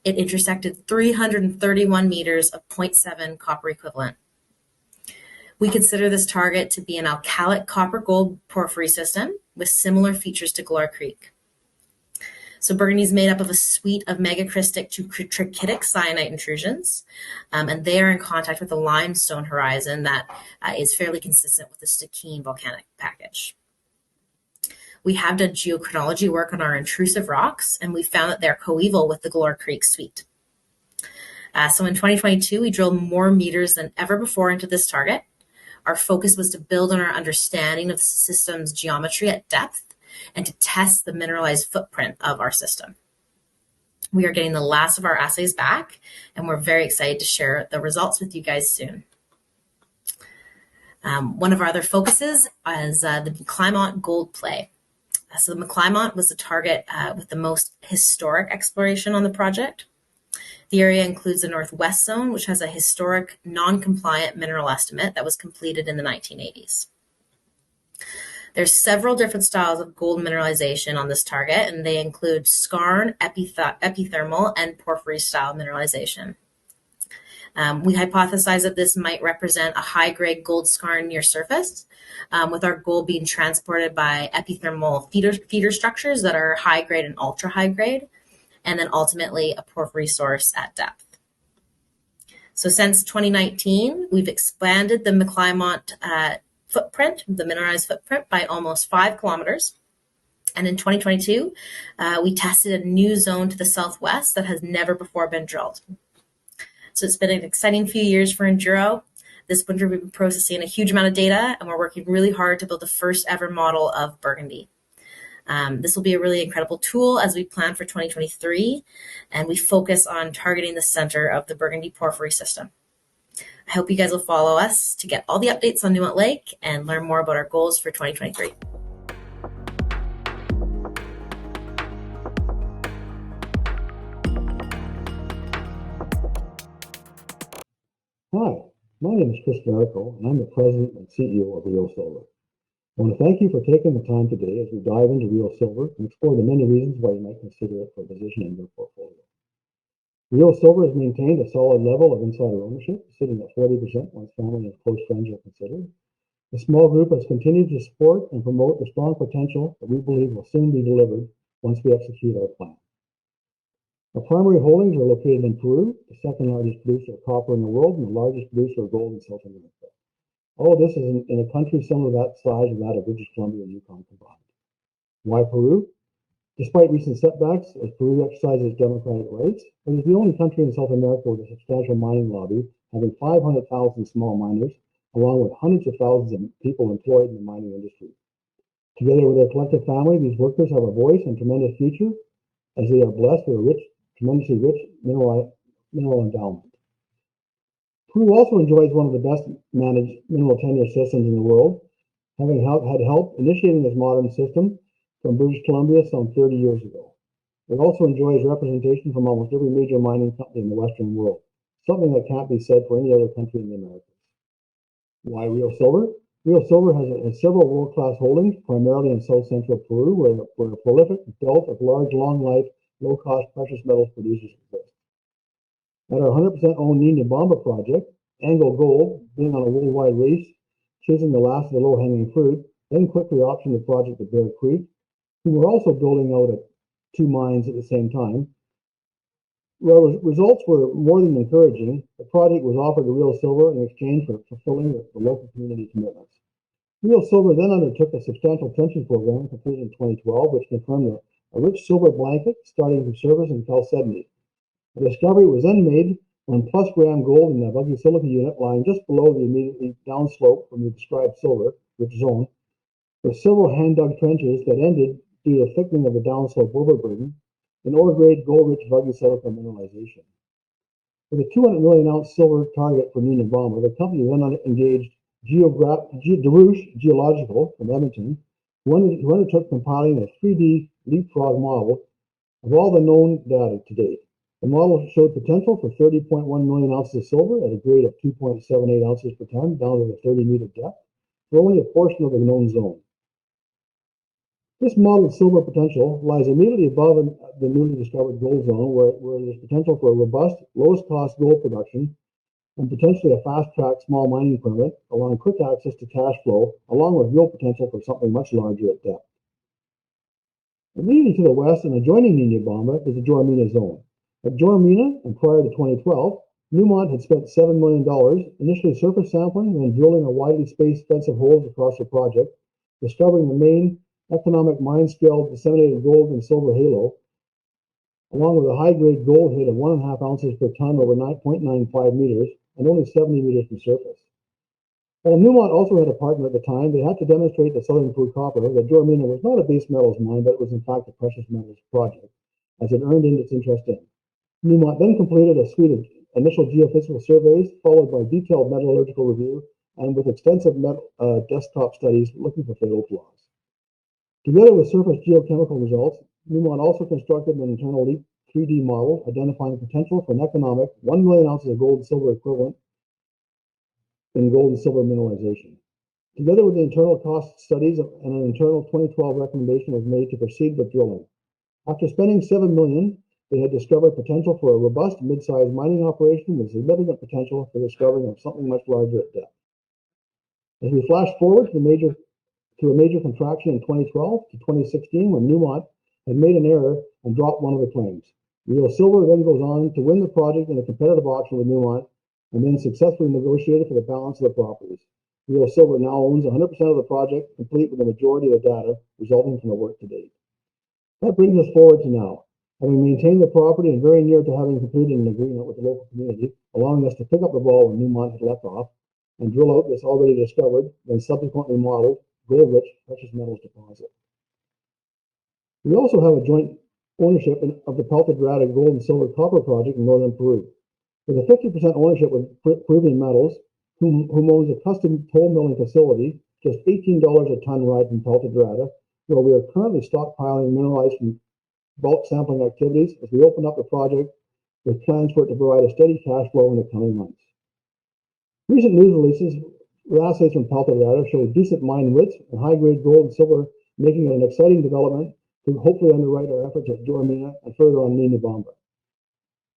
It intersected 331 meters of 0.7 copper equivalent. We consider this target to be an alkalic copper-gold porphyry system with similar features to Galore Creek. So Burgundy is made up of a suite of megacrystic to trachytic syenite intrusions, and they are in contact with a limestone horizon that is fairly consistent with the Stikine volcanic package. We have done geochronology work on our intrusive rocks, and we found that they're coeval with the Galore Creek suite. So in 2022, we drilled more meters than ever before into this target. Our focus was to build on our understanding of the system's geometry at depth and to test the mineralized footprint of our system. We are getting the last of our assays back, and we're very excited to share the results with you guys soon. One of our other focuses is the McClymont gold play. So the McClymont was the target with the most historic exploration on the project. The area includes the Northwest Zone, which has a historic non-compliant mineral estimate that was completed in the 1980s. There's several different styles of gold mineralization on this target, and they include skarn, epithermal, and porphyry-style mineralization. We hypothesize that this might represent a high-grade gold skarn near surface, with our gold being transported by epithermal feeder structures that are high-grade and ultra-high-grade, and then ultimately a porphyry source at depth. So since 2019, we've expanded the McClymont footprint, the mineralized footprint, by almost 5 kilometers. And in 2022, we tested a new zone to the southwest that has never before been drilled. So it's been an exciting few years for Enduro. This winter, we've been processing a huge amount of data, and we're working really hard to build the first ever model of Burgundy. This will be a really incredible tool as we plan for 2023, and we focus on targeting the center of the Burgundy porphyry system. I hope you guys will follow us to get all the updates on Newmont Lake and learn more about our goals for 2023. Hi, my name is Chris Miracle, and I'm the President and CEO of Real Silver. I want to thank you for taking the time today as we dive into Real Silver and explore the many reasons why you might consider it for a position in your portfolio. Real Silver has maintained a solid level of insider ownership, sitting at 40% once family and close friends are considered. The small group has continued to support and promote the strong potential that we believe will soon be delivered once we execute our plan. Our primary holdings are located in Peru, the second largest producer of copper in the world and the largest producer of gold in South America. All of this is in a country similar to that size as that of British Columbia and Yukon combined. Why Peru? Despite recent setbacks, as Peru exercises its democratic rights, it is the only country in South America with a substantial mining lobby, having 500,000 small miners, along with hundreds of thousands of people employed in the mining industry. Together with their collective family, these workers have a voice and tremendous future, as they are blessed with a tremendously rich mineral endowment. Peru also enjoys one of the best managed mineral tenure systems in the world, having had help initiating this modern system from British Columbia some 30 years ago. It also enjoys representation from almost every major mining company in the Western world, something that can't be said for any other country in the Americas. Why Rio Silver? Rio Silver has several world-class holdings, primarily in south-central Peru, where a prolific belt of large, long-life, low-cost precious metals producers exist. At our 100% owned Nina Bamba project, Anglo Gold, being on a worldwide race, chasing the last of the low-hanging fruit, then quickly optioned the project to Bear Creek, who were also building out 2 mines at the same time. Well, results were more than encouraging. The project was offered to Rio Silver in exchange for fulfilling the local community commitments. Rio Silver then undertook a substantial trenching program completed in 2012, which confirmed a rich silver blanket starting from surface in chalcedony. The discovery was then made when +gram gold in the Vuggy silica unit lying just below the immediately downslope from the described silver rich zone, with several hand-dug trenches that ended due to the thickening of the downslope overburden in ore-grade gold-rich Vuggy silica mineralization. With a 200 million ounce silver target for Nina Bamba, the company then engaged Darush Geological from Edmonton, who undertook compiling a 3D leapfrog model of all the known data to date. The model showed potential for 30.1 million ounces of silver at a grade of 2.78 ounces per ton down to the 30-meter depth for only a portion of the known zone. This modeled silver potential lies immediately above the newly discovered gold zone, where there's potential for a robust, lowest-cost gold production and potentially a fast-track small mining permit, allowing quick access to cash flow, along with real potential for something much larger at depth. Immediately to the west and adjoining Nina Bamba is the Joramina zone. At Joramina, and prior to 2012, Newmont had spent $7 million initially surface sampling and then drilling a widely spaced fence of holes across the project, discovering the main economic mine-scale disseminated gold and silver halo, along with a high-grade gold hit of 1.5 ounces per ton over 9.95 meters and only 70 meters from surface. While Newmont also had a partner at the time, they had to demonstrate to Southern Peru Copper that Joramina was not a base metals mine, but it was in fact a precious metals project, as it earned in its interest in. Newmont then completed a suite of initial geophysical surveys, followed by detailed metallurgical review, and with extensive desktop studies looking for fatal flaws. Together with surface geochemical results, Newmont also constructed an internal 3D model identifying potential for an economic 1 million ounces of gold and silver equivalent in gold and silver mineralization. Together with the internal cost studies and an internal 2012 recommendation was made to proceed with drilling. After spending $7 million, they had discovered potential for a robust mid-sized mining operation with significant potential for discovering of something much larger at depth. As we flash forward to a major contraction in 2012 to 2016, when Newmont had made an error and dropped one of the claims. Rio Silver then goes on to win the project in a competitive auction with Newmont and then successfully negotiated for the balance of the properties. Rio Silver now owns 100% of the project, complete with the majority of the data resulting from the work to date. That brings us forward to now, having maintained the property and very near to having completed an agreement with the local community, allowing us to pick up the ball when Newmont had left off and drill out this already discovered, then subsequently modeled, gold-rich precious metals deposit. We also have a joint ownership of the Peltigrada Gold and Silver Copper Project in northern Peru. With a 50% ownership with Peruvian Metals, whom owns a custom toll milling facility, just $18 a ton ride from Peltigrada, where we are currently stockpiling mineralized from bulk sampling activities as we open up the project with plans for it to provide a steady cash flow in the coming months. Recent news releases with assays from Peltigrada show decent mine widths and high-grade gold and silver, making it an exciting development to hopefully underwrite our efforts at Joramina and further on Nina Bamba.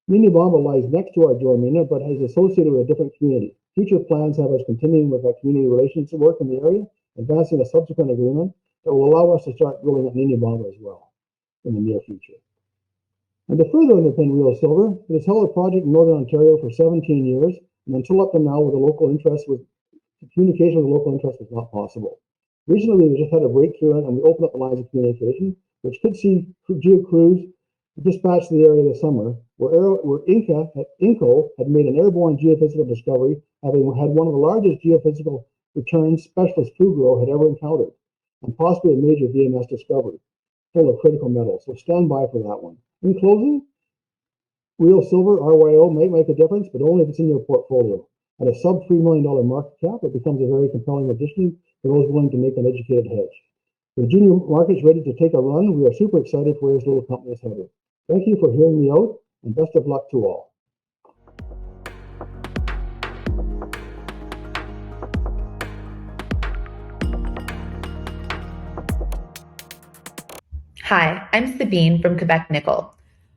Nina Bamba lies next to our Joramina, but is associated with a different community. Future plans have us continuing with our community relations work in the area, advancing a subsequent agreement that will allow us to start drilling at Nina Bamba as well in the near future. And to further underpin Rio Silver, it has held a project in Northern Ontario for 17 years, and until up to now with a local interest with communication with local interest was not possible. Recently, we just had a break here and we opened up the lines of communication, which could see geo crews dispatched to the area this summer, where INCO had made an airborne geophysical discovery, having had one of the largest geophysical returns specialist Fugro had ever encountered, and possibly a major VMS discovery full of critical metals. So stand by for that one. In closing, Real Silver, RYO, might make a difference, but only if it's in your portfolio. At a sub $3 million market cap, it becomes a very compelling addition for those willing to make an educated hedge. With junior markets ready to take a run, we are super excited for where this little company is headed. Thank you for hearing me out, and best of luck to all. Hi, I'm Sabine from Quebec Nickel,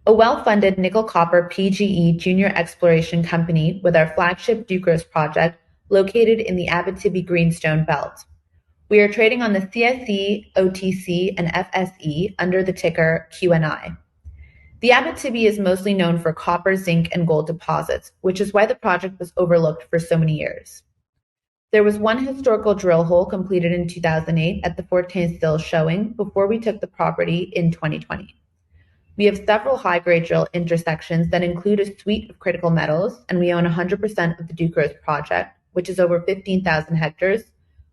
a well-funded nickel-copper PGE junior exploration company with our flagship Ducros project located in the Abitibi Greenstone Belt. We are trading on the CSE, OTC, and FSE under the ticker QNI. The Abitibi is mostly known for copper, zinc, and gold deposits, which is why the project was overlooked for so many years. There was one historical drill hole completed in 2008 at the Fortin Sills showing before we took the property in 2020. We have several high-grade drill intersections that include a suite of critical metals, and we own 100% of the Ducros project, which is over 15,000 hectares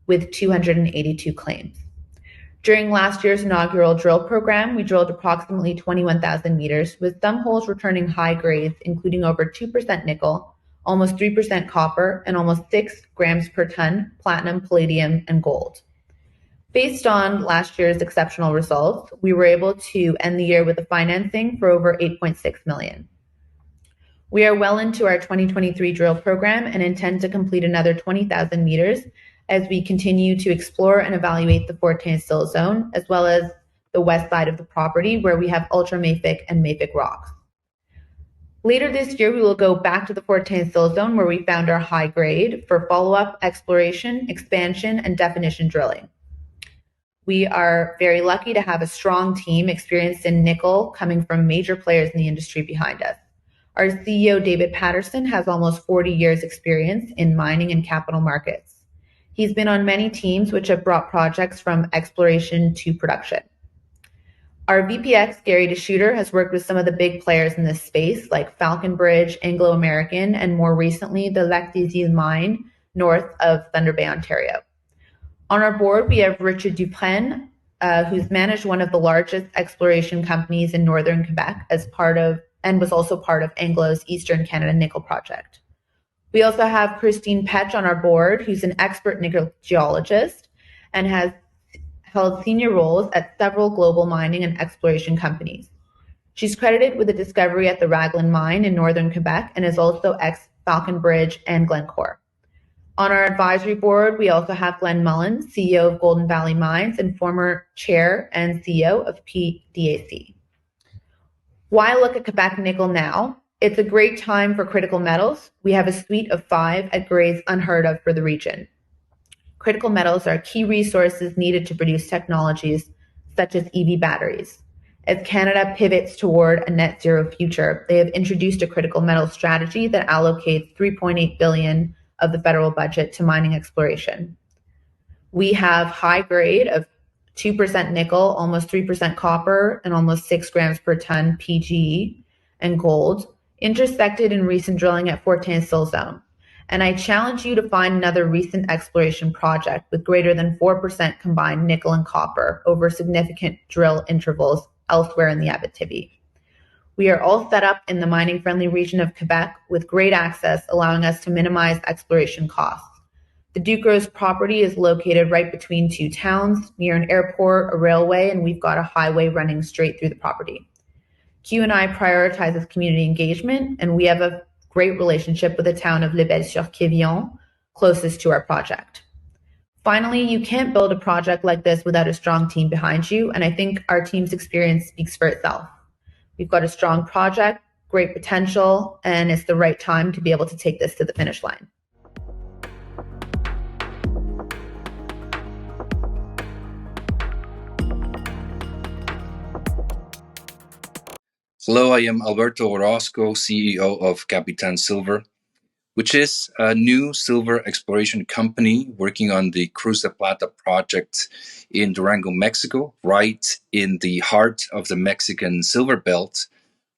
with 282 claims. During last year's inaugural drill program, we drilled approximately 21,000 meters, with some holes returning high grades, including over 2% nickel, almost 3% copper, and almost 6 grams per ton platinum, palladium, and gold. Based on last year's exceptional results, we were able to end the year with a financing for over $8.6 million. We are well into our 2023 drill program and intend to complete another 20,000 meters as we continue to explore and evaluate the Fortin Sills zone, as well as the west side of the property where we have ultramafic and mafic rocks. Later this year, we will go back to the Fortin Sills zone where we found our high grade for follow-up exploration, expansion, and definition drilling. We are very lucky to have a strong team experienced in nickel coming from major players in the industry behind us. Our CEO, David Patterson, has almost 40 years experience in mining and capital markets. He's been on many teams which have brought projects from exploration to production. Our VPX, Gary DeShooter, has worked with some of the big players in this space like Falconbridge, Anglo American, and more recently, the Lac des Îles mine north of Thunder Bay, Ontario. On our board, we have Richard Dupren, who's managed one of the largest exploration companies in northern Quebec and was also part of Anglo's Eastern Canada Nickel Project. We also have Christine Petch on our board, who's an expert nickel geologist and has held senior roles at several global mining and exploration companies. She's credited with a discovery at the Raglan mine in northern Quebec and is also ex-Falconbridge and Glencore. On our advisory board, we also have Glenn Mullins, CEO of Golden Valley Mines and former chair and CEO of PDAC. Why look at Quebec Nickel now? It's a great time for critical metals. We have a suite of 5 at grades unheard of for the region. Critical metals are key resources needed to produce technologies such as EV batteries. As Canada pivots toward a net zero future, they have introduced a critical metal strategy that allocates $3.8 billion of the federal budget to mining exploration. We have high grade of 2% nickel, almost 3% copper, and almost 6 grams per ton PGE and gold, intersected in recent drilling at Fortin Sills zone. And I challenge you to find another recent exploration project with greater than 4% combined nickel and copper over significant drill intervals elsewhere in the Abitibi. We are all set up in the mining-friendly region of Quebec with great access, allowing us to minimize exploration costs. The Ducros property is located right between 2 towns, near an airport, a railway, and we've got a highway running straight through the property. QNI prioritizes community engagement, and we have a great relationship with the town of Lebel-sur-Quévillon, closest to our project. Finally, you can't build a project like this without a strong team behind you, and I think our team's experience speaks for itself. We've got a strong project, great potential, and it's the right time to be able to take this to the finish line. Hello, I am Alberto Orozco, CEO of Capitan Silver. which is a new silver exploration company working on the Cruz de Plata project in Durango, Mexico, right in the heart of the Mexican silver belt,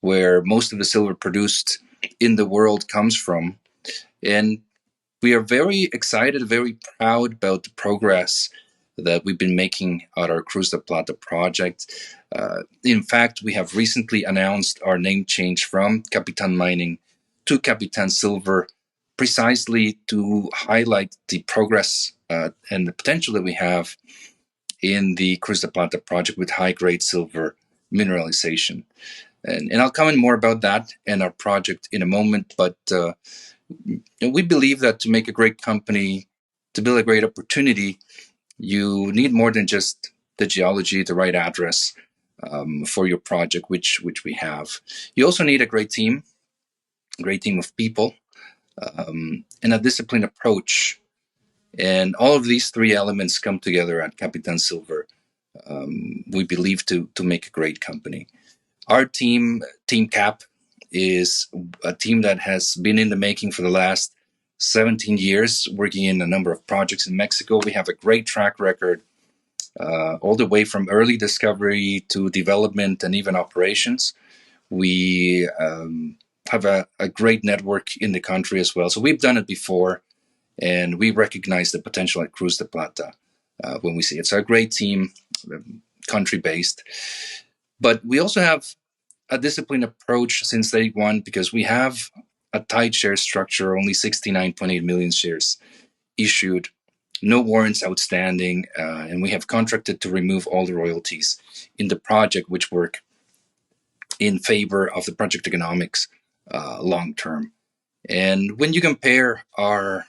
where most of the silver produced in the world comes from. And we are very excited, very proud about the progress that we've been making at our Cruz de Plata project. In fact, we have recently announced our name change from Capitan Mining to Capitan Silver, precisely to highlight the progress and the potential that we have in the Cruz de Plata project with high-grade silver mineralization. And I'll comment more about that and our project in a moment, but we believe that to make a great company, to build a great opportunity, you need more than just the geology, the right address for your project, which we have. You also need a great team of people, and a disciplined approach. And all of these three elements come together at Capitan Silver, we believe, to make a great company. Our team, Team Cap, is a team that has been in the making for the last 17 years, working in a number of projects in Mexico. We have a great track record, all the way from early discovery to development and even operations. We have a great network in the country as well. So we've done it before, and we recognize the potential at Cruz de Plata when we see it. So a great team, country-based. But we also have a disciplined approach since day one, because we have a tight share structure, only 69.8 million shares issued, no warrants outstanding, and we have contracted to remove all the royalties in the project, which work in favor of the project economics long term. And when you compare our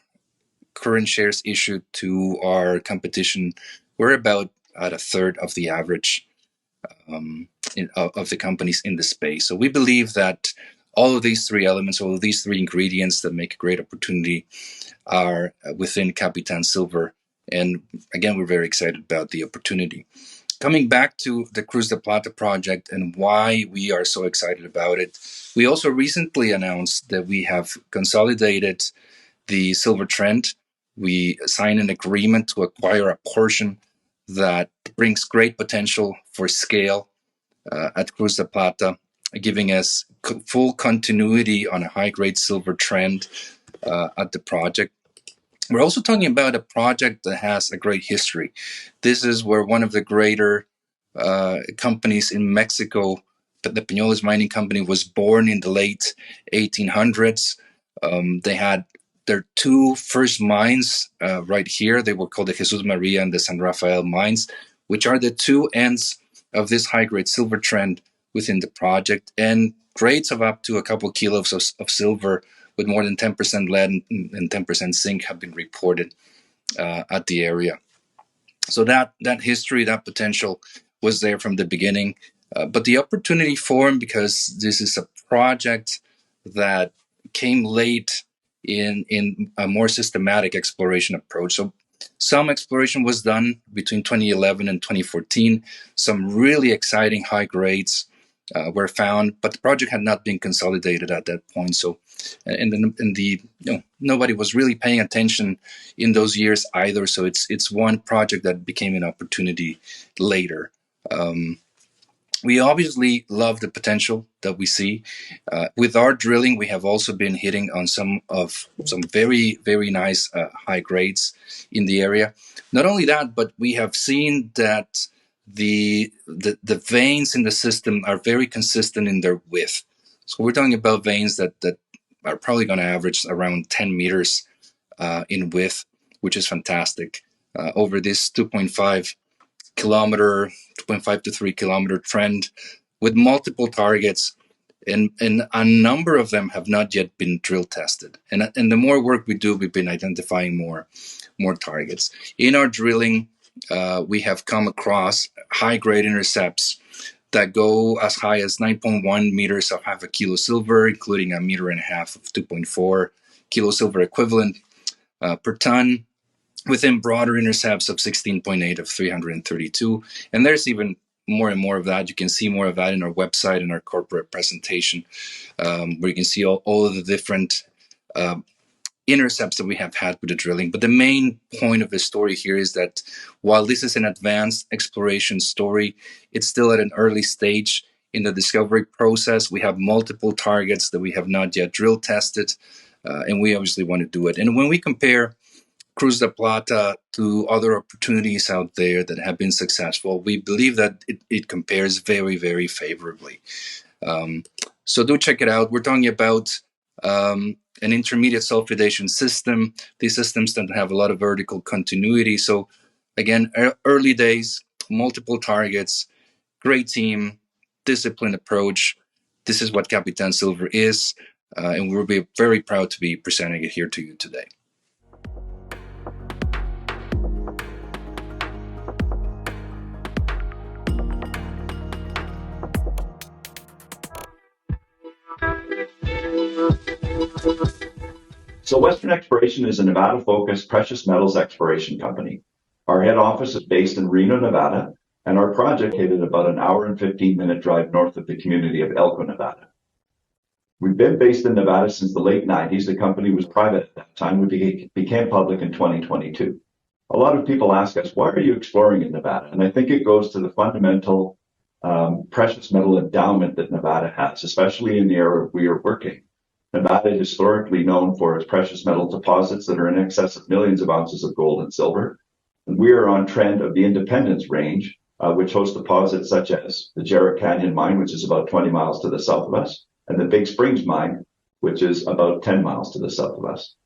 current shares issued to our competition, we're about at a third of the average of the companies in the space. So we believe that all of these three elements, all of these three ingredients that make a great opportunity are within Capitan Silver. And again, we're very excited about the opportunity. Coming back to the Cruz de Plata project and why we are so excited about it, we also recently announced that we have consolidated the silver trend. We signed an agreement to acquire a portion that brings great potential for scale at Cruz de Plata, giving us full continuity on a high-grade silver trend at the project. We're also talking about a project that has a great history. This is where one of the greater companies in Mexico, the Peñoles Mining Company, was born in the late 1800s. They had their two first mines right here. They were called the Jesus Maria and the San Rafael mines, which are the two ends of this high-grade silver trend within the project, and grades of up to a couple kilos of silver with more than 10% lead and 10% zinc have been reported at the area. So that history, that potential was there from the beginning, but the opportunity formed because this is a project that came late in a more systematic exploration approach. So some exploration was done between 2011 and 2014. Some really exciting high grades were found, but the project had not been consolidated at that point. So, nobody was really paying attention in those years either. So it's one project that became an opportunity later. We obviously love the potential that we see. With our drilling, we have also been hitting on some very, very nice high grades in the area. Not only that, but we have seen that the veins in the system are very consistent in their width. So we're talking about veins that are probably going to average around 10 meters in width, which is fantastic. Over this 2.5 to 3 kilometer trend with multiple targets, and a number of them have not yet been drill tested. And the more work we do, we've been identifying more targets. In our drilling, we have come across high-grade intercepts that go as high as 9.1 meters of half a kilo silver, including 1.5 meters of 2.4 kilo silver equivalent per ton, within broader intercepts of 16.8 of 332. And there's even more and more of that. You can see more of that in our website and our corporate presentation, where you can see all of the different intercepts that we have had with the drilling. But the main point of the story here is that while this is an advanced exploration story, it's still at an early stage in the discovery process. We have multiple targets that we have not yet drill tested, and we obviously want to do it. And when we compare Cruz de Plata to other opportunities out there that have been successful, we believe that it compares very, very favorably. So do check it out. We're talking about an intermediate sulfidation system. These systems tend to have a lot of vertical continuity. So again, early days, multiple targets, great team, disciplined approach. This is what Capitan Silver is, and we'll be very proud to be presenting it here to you today. So Western Exploration is a Nevada-focused precious metals exploration company. Our head office is based in Reno, Nevada, and our project is located about an hour and 15-minute drive north of the community of Elko, Nevada. We've been based in Nevada since the late 90s. The company was private at that time. We became public in 2022. A lot of people ask us, why are you exploring in Nevada? And I think it goes to the fundamental precious metal endowment that Nevada has, especially in the area we are working. Nevada is historically known for its precious metal deposits that are in excess of millions of ounces of gold and silver. And we are on trend of the Independence Range, which hosts deposits such as the Jarrett Canyon Mine, which is about 20 miles to the south of us, and the Big Springs Mine, which is about 10 miles to the south of us.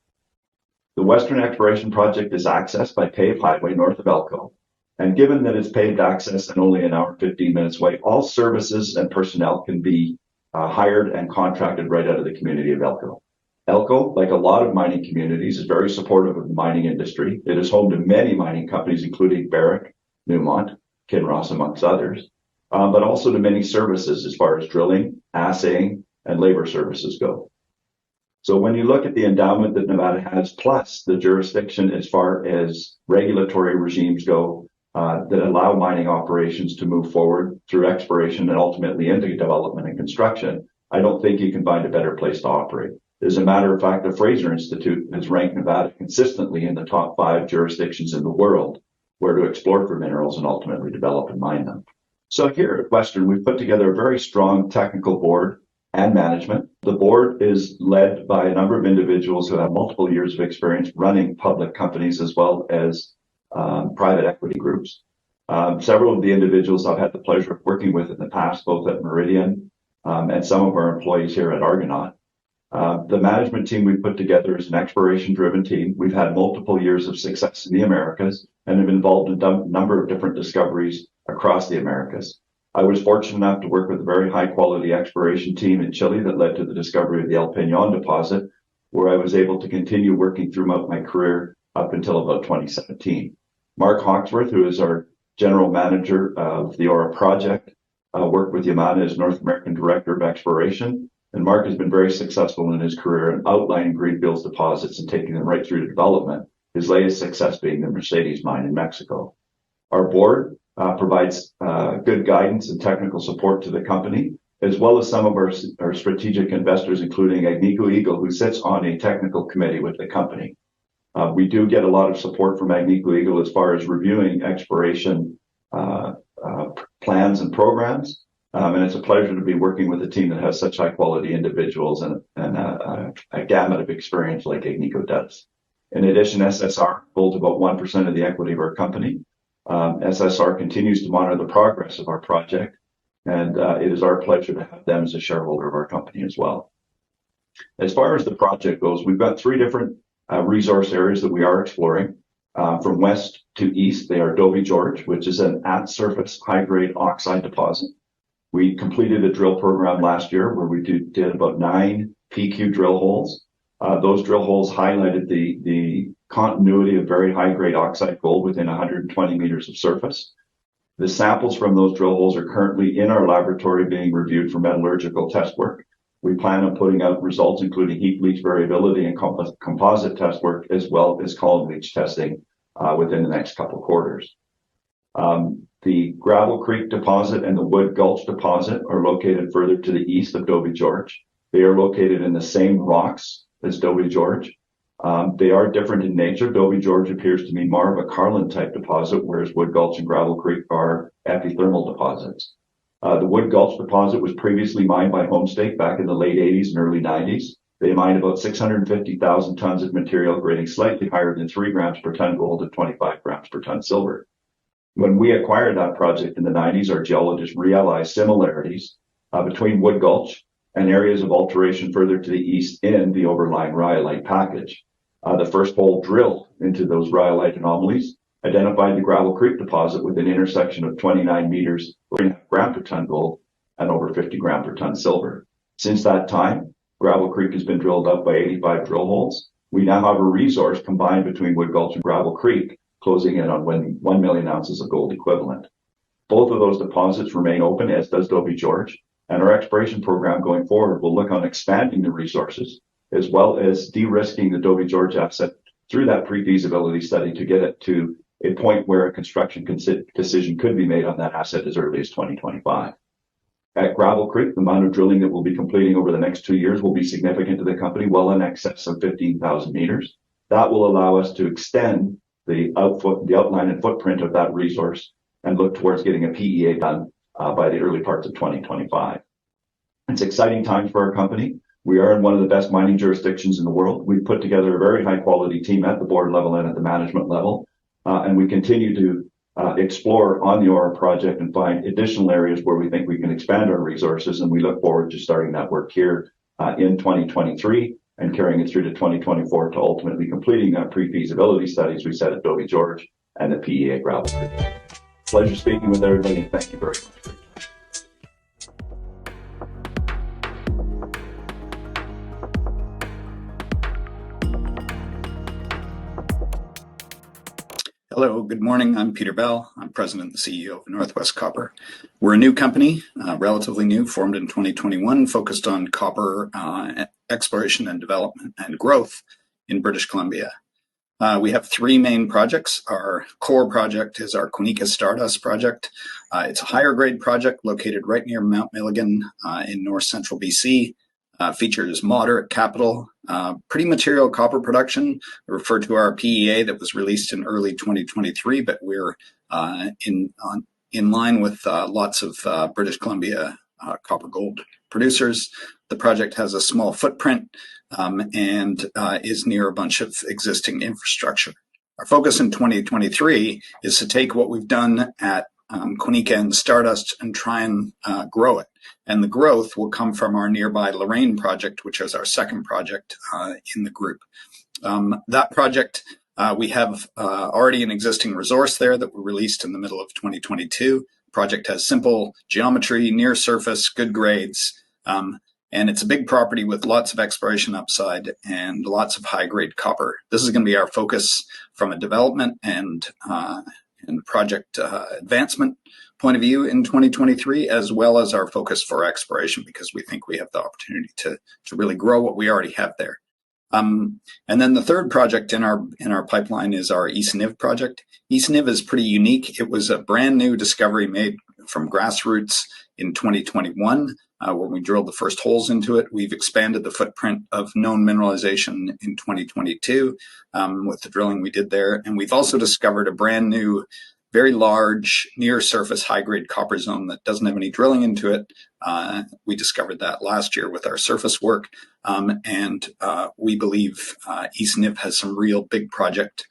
The Western Exploration Project is accessed by paved highway north of Elko. And given that it's paved access and only an hour and 15 minutes away, all services and personnel can be hired and contracted right out of the community of Elko. Elko, like a lot of mining communities, is very supportive of the mining industry. It is home to many mining companies, including Barrick, Newmont, Kinross, amongst others, but also to many services as far as drilling, assaying, and labor services go. So when you look at the endowment that Nevada has, plus the jurisdiction as far as regulatory regimes go, that allow mining operations to move forward through exploration and ultimately into development and construction, I don't think you can find a better place to operate. As a matter of fact, the Fraser Institute has ranked Nevada consistently in the top 5 jurisdictions in the world where to explore for minerals and ultimately develop and mine them. So here at Western, we've put together a very strong technical board and management. The board is led by a number of individuals who have multiple years of experience running public companies as well as private equity groups. Several of the individuals I've had the pleasure of working with in the past, both at Meridian and some of our employees here at Argonaut. The management team we've put together is an exploration-driven team. We've had multiple years of success in the Americas and have been involved in a number of different discoveries across the Americas. I was fortunate enough to work with a very high-quality exploration team in Chile that led to the discovery of the El Peñón deposit, where I was able to continue working throughout my career up until about 2017. Mark Hawksworth, who is our general manager of the Aura project, worked with Yamana as North American Director of Exploration. And Mark has been very successful in his career in outlining greenfields deposits and taking them right through to development, his latest success being the Mercedes mine in Mexico. Our board provides good guidance and technical support to the company, as well as some of our strategic investors, including Agnico Eagle, who sits on a technical committee with the company. We do get a lot of support from Agnico Eagle as far as reviewing exploration plans and programs. And it's a pleasure to be working with a team that has such high quality individuals and a gamut of experience like Agnico does. In addition, SSR holds about 1% of the equity of our company. SSR continues to monitor the progress of our project, and it is our pleasure to have them as a shareholder of our company as well. As far as the project goes, we've got 3 different resource areas that we are exploring. From west to east, they are Dobie George, which is an at-surface high-grade oxide deposit. We completed a drill program last year where we did about 9 PQ drill holes. Those drill holes highlighted the continuity of very high-grade oxide gold within 120 meters of surface. The samples from those drill holes are currently in our laboratory being reviewed for metallurgical test work. We plan on putting out results including heap leach variability and composite test work, as well as column leach testing within the next couple of quarters. The Gravel Creek deposit and the Wood Gulch deposit are located further to the east of Dobie George. They are located in the same rocks as Dobie George. They are different in nature. Dobie George appears to be more of a Carlin type deposit, whereas Wood Gulch and Gravel Creek are epithermal deposits. The Wood Gulch deposit was previously mined by Homestake back in the late 80s and early 90s. They mined about 650,000 tons of material grading slightly higher than 3 grams per ton gold and 25 grams per ton silver. When we acquired that project in the 90s, our geologists realized similarities between Wood Gulch and areas of alteration further to the east in the overlying rhyolite package. The first hole drilled into those rhyolite anomalies identified the Gravel Creek deposit with an intersection of 29 meters, 3.5 gram per ton gold, and over 50 gram per ton silver. Since that time, Gravel Creek has been drilled up by 85 drill holes. We now have a resource combined between Wood Gulch and Gravel Creek, closing in on 1 million ounces of gold equivalent. Both of those deposits remain open, as does Dobie George, and our exploration program going forward will look on expanding the resources, as well as de-risking the Dobie George asset through that pre-feasibility study to get it to a point where a construction decision could be made on that asset as early as 2025. At Gravel Creek, the amount of drilling that we'll be completing over the next 2 years will be significant to the company, well in excess of 15,000 meters. That will allow us to extend the outline and footprint of that resource and look towards getting a PEA done by the early parts of 2025. It's exciting times for our company. We are in one of the best mining jurisdictions in the world. We've put together a very high quality team at the board level and at the management level. And we continue to explore on the Aura project and find additional areas where we think we can expand our resources. And we look forward to starting that work here in 2023 and carrying it through to 2024 to ultimately completing our pre-feasibility studies we set at Dobie George and the PEA at Gravel Creek. Pleasure speaking with everybody. Thank you very much. Hello, good morning. I'm Peter Bell. I'm President and CEO of Northwest Copper. We're a new company, relatively new, formed in 2021, focused on copper exploration and development and growth in British Columbia. We have 3 main projects. Our core project is our Quebec Stardust project. It's a higher grade project located right near Mount Milligan in north central BC. Features moderate capital, pretty material copper production. I refer to our PEA that was released in early 2023, but we're in line with lots of British Columbia copper gold producers. The project has a small footprint and is near a bunch of existing infrastructure. Our focus in 2023 is to take what we've done at Quebec and Stardust and try and grow it. And the growth will come from our nearby Lorraine project, which is our second project in the group. That project, we have already an existing resource there that we released in the middle of 2022. The project has simple geometry, near surface, good grades, and it's a big property with lots of exploration upside and lots of high grade copper. This is going to be our focus from a development and project advancement point of view in 2023, as well as our focus for exploration, because we think we have the opportunity to really grow what we already have there. And then the third project in our pipeline is our East Niv project. East Niv is pretty unique. It was a brand new discovery made from grassroots in 2021. When we drilled the first holes into it. We've expanded the footprint of known mineralization in 2022 with the drilling we did there. And we've also discovered a brand new, very large, near surface, high grade copper zone that doesn't have any drilling into it. We discovered that last year with our surface work. And we believe East Niv has some real big project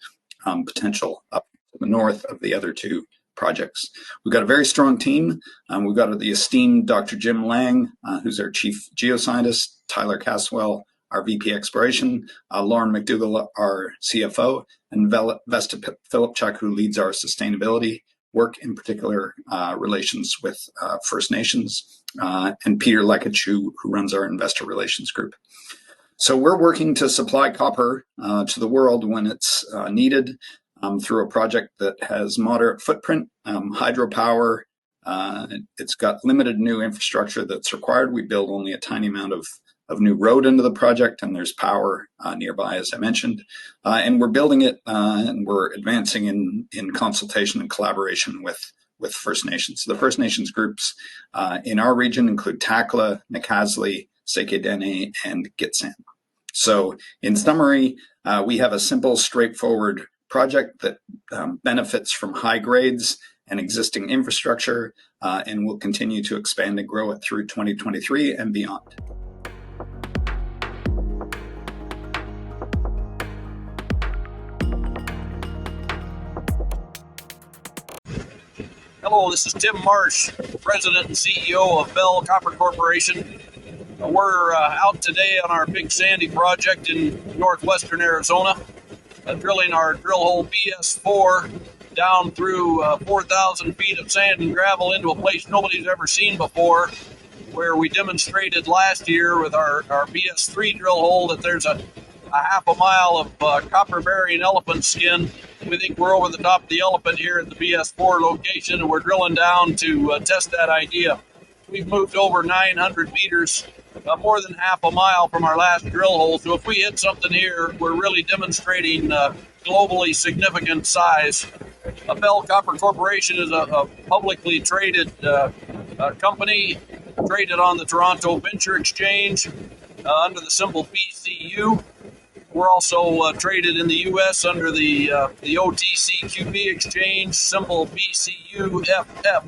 potential up to the north of the other 2 projects. We've got a very strong team. We've got the esteemed Dr. Jim Lang, who's our chief geoscientist, Tyler Caswell, our VP exploration, Lauren McDougall, our CFO, and Vesta Philipchuk, who leads our sustainability work, in particular relations with First Nations, and Peter Lekich, who runs our investor relations group. So we're working to supply copper to the world when it's needed. Through a project that has moderate footprint, hydropower. It's got limited new infrastructure that's required. We build only a tiny amount of new road into the project, and there's power nearby, as I mentioned. And we're building it, and we're advancing in consultation and collaboration with First Nations. The First Nations groups in our region include Takla, Nakaslii, Sekedene, and Gitsan. So in summary, we have a simple, straightforward project that benefits from high grades and existing infrastructure, and will continue to expand and grow it through 2023 and beyond. Hello, this is Tim Marsh, President and CEO of Bell Copper Corporation. We're out today on our Big Sandy project in northwestern Arizona, drilling our drill hole BS4 down through 4,000 feet of sand and gravel into a place nobody's ever seen before, where we demonstrated last year with our BS3 drill hole that there's a half a mile of copper-bearing elephant skin. We think we're over the top of the elephant here at the BS4 location, and we're drilling down to test that idea. We've moved over 900 meters, more than half a mile from our last drill hole. So if we hit something here, we're really demonstrating globally significant size. Bell Copper Corporation is a publicly traded company, traded on the Toronto Venture Exchange under the symbol BCU. We're also traded in the U.S. under the OTCQB exchange, symbol BCUFF.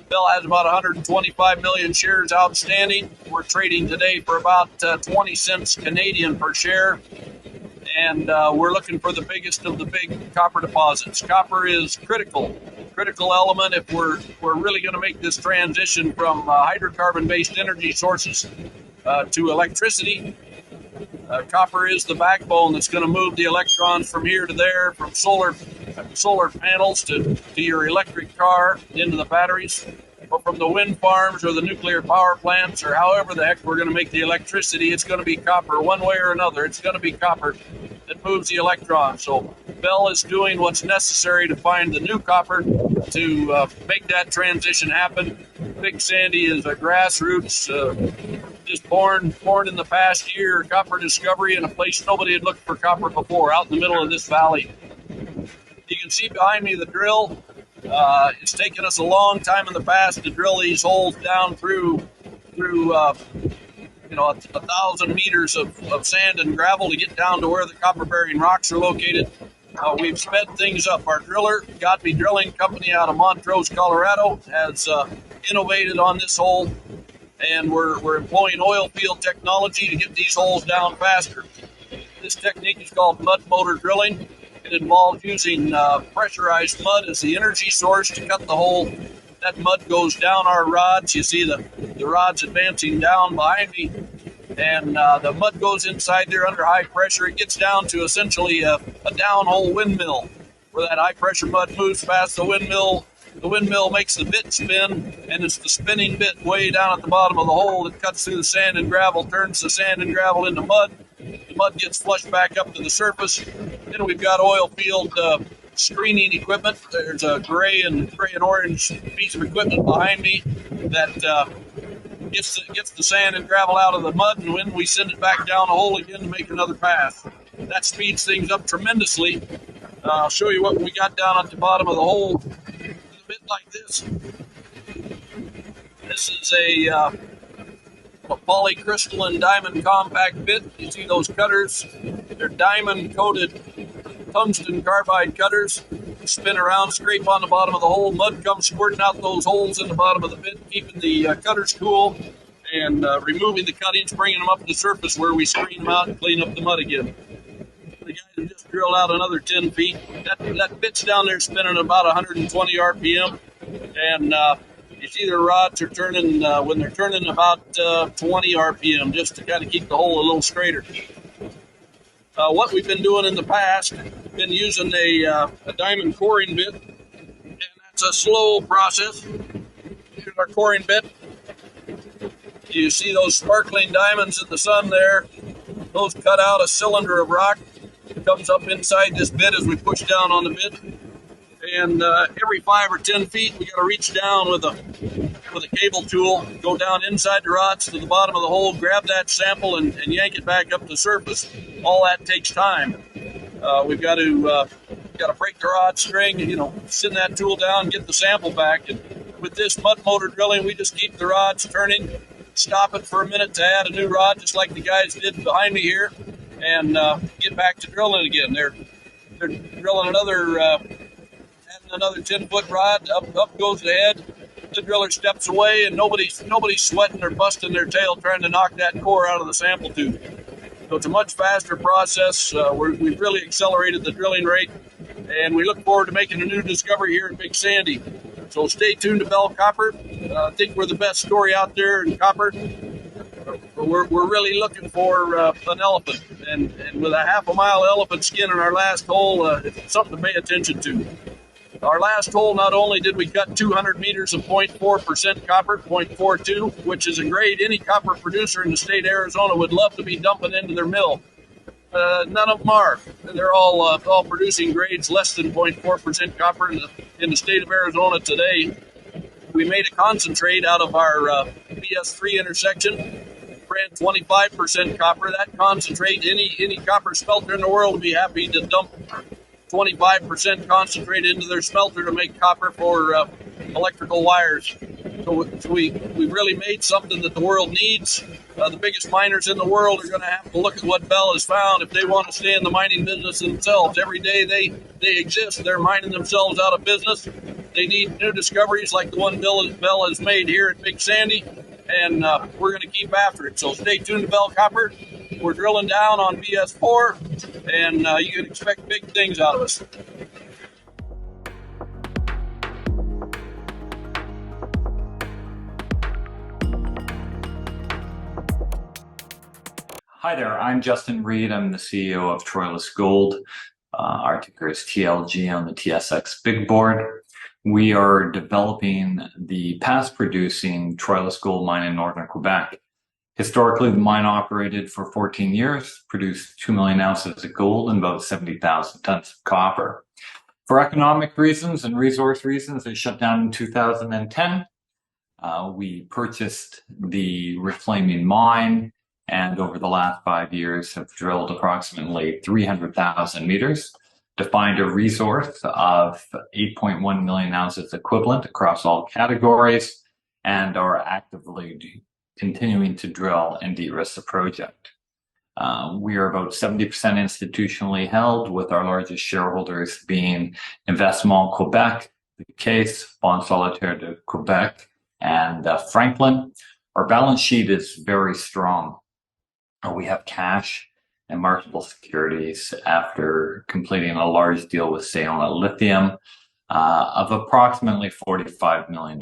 Bell has about 125 million shares outstanding. We're trading today for about 20 cents Canadian per share. And we're looking for the biggest of the big copper deposits. Copper is critical element if we're really going to make this transition from hydrocarbon-based energy sources to electricity. Copper is the backbone that's going to move the electrons from here to there, from solar panels to your electric car into the batteries, or from the wind farms or the nuclear power plants, or however the heck we're going to make the electricity. It's going to be copper one way or another. It's going to be copper that moves the electrons. So Bell is doing what's necessary to find the new copper to make that transition happen. Big Sandy is a grassroots, just born in the past year, copper discovery in a place nobody had looked for copper before, out in the middle of this valley. You can see behind me the drill. It's taken us a long time in the past to drill these holes down through 1,000 meters of sand and gravel to get down to where the copper-bearing rocks are located. We've sped things up. Our driller, Godby Drilling Company out of Montrose, Colorado, has innovated on this hole, and we're employing oil field technology to get these holes down faster. This technique is called mud motor drilling. It involves using pressurized mud as the energy source to cut the hole. That mud goes down our rods. You see the rods advancing down behind me, and the mud goes inside there under high pressure. It gets down to essentially a downhole windmill, where that high pressure mud moves past the windmill. The windmill makes the bit spin, and it's the spinning bit way down at the bottom of the hole that cuts through the sand and gravel, turns the sand and gravel into mud. The mud gets flushed back up to the surface. Then we've got oil field screening equipment. There's a gray and orange piece of equipment behind me that gets the sand and gravel out of the mud, and when we send it back down the hole again to make another pass. That speeds things up tremendously. I'll show you what we got down at the bottom of the hole. A bit like this. This is a polycrystalline diamond compact bit. You see those cutters? They're diamond-coated tungsten carbide cutters. Spin around, scrape on the bottom of the hole. Mud comes squirting out those holes in the bottom of the bit, keeping the cutters cool and removing the cuttings, bringing them up to the surface where we screen them out and clean up the mud again. The guys have just drilled out another 10 feet. That bit's down there spinning about 120 RPM, and you see the rods are turning when they're turning about 20 RPM, just to kind of keep the hole a little straighter. What we've been doing in the past, been using a diamond coring bit, and that's a slow process. Here's our coring bit. You see those sparkling diamonds in the sun there? Those cut out a cylinder of rock. It comes up inside this bit as we push down on the bit. And every 5 or 10 feet, we got to reach down with a cable tool, go down inside the rods to the bottom of the hole, grab that sample, and yank it back up to the surface. All that takes time. We've got to break the rod string, send that tool down, and get the sample back. And with this mud motor drilling, we just keep the rods turning, stop it for a minute to add a new rod, just like the guys did behind me here, and get back to drilling again. They're drilling another 10-foot rod. Up goes the head. The driller steps away, and nobody's sweating or busting their tail trying to knock that core out of the sample tube. So it's a much faster process. We've really accelerated the drilling rate, and we look forward to making a new discovery here in Big Sandy. So stay tuned to Bell Copper. I think we're the best story out there in copper. We're really looking for an elephant, and with a half-a-mile elephant skin in our last hole, it's something to pay attention to. Our last hole, not only did we cut 200 meters of 0.4% copper, 0.42, which is a grade any copper producer in the state of Arizona would love to be dumping into their mill. None of them are. They're all producing grades less than 0.4% copper in the state of Arizona today. We made a concentrate out of our BS3 intersection, ran 25% copper. That concentrate, any copper smelter in the world would be happy to dump 25% concentrate into their smelter to make copper for electrical wires. So we really made something that the world needs. The biggest miners in the world are going to have to look at what Bell has found if they want to stay in the mining business themselves. Every day they exist, they're mining themselves out of business. They need new discoveries like the one Bell has made here at Big Sandy, and we're going to keep after it. So stay tuned to Bell Copper. We're drilling down on BS4, and you can expect big things out of us. Hi there, I'm Justin Reed. I'm the CEO of Troilus Gold. Our ticker is TLG on the TSX Big Board. We are developing the past-producing Troilus Gold mine in northern Quebec. Historically, the mine operated for 14 years, produced 2 million ounces of gold and about 70,000 tons of copper. For economic reasons and resource reasons, it shut down in 2010. We purchased the reclaiming mine, and over the last 5 years have drilled approximately 300,000 meters, defined a resource of 8.1 million ounces equivalent across all categories, and are actively continuing to drill and de-risk the project. We are about 70% institutionally held, with our largest shareholders being Investissement Quebec, the Caisse, Banque Solitaire de Quebec, and Franklin. Our balance sheet is very strong. We have cash and marketable securities after completing a large deal with Sayona Lithium of approximately $45 million.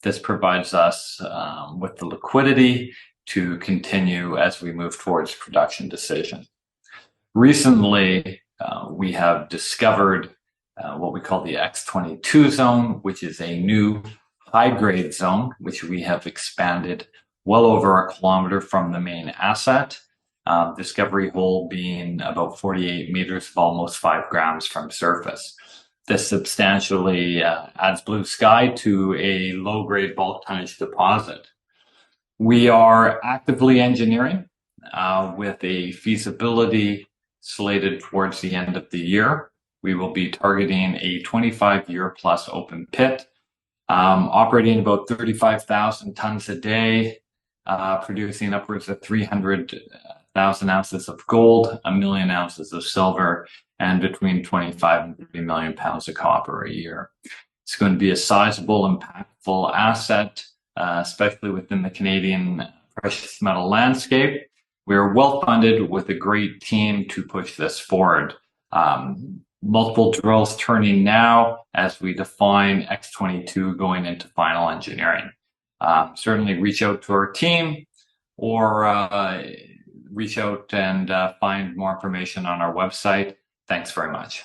This provides us with the liquidity to continue as we move towards production decision. Recently, we have discovered what we call the X22 zone, which is a new high-grade zone, which we have expanded well over 1 kilometer from the main asset. Discovery hole being about 48 meters of almost 5 grams from surface. This substantially adds blue sky to a low-grade bulk tonnage deposit. We are actively engineering with a feasibility slated towards the end of the year. We will be targeting a 25-year plus open pit, operating about 35,000 tons a day, producing upwards of 300,000 ounces of gold, 1 million ounces of silver, and between 25 and 30 million pounds of copper a year. It's going to be a sizable, impactful asset, especially within the Canadian precious metal landscape. We are well funded with a great team to push this forward. Multiple drills turning now as we define X22 going into final engineering. Certainly reach out to our team or reach out and find more information on our website. Thanks very much.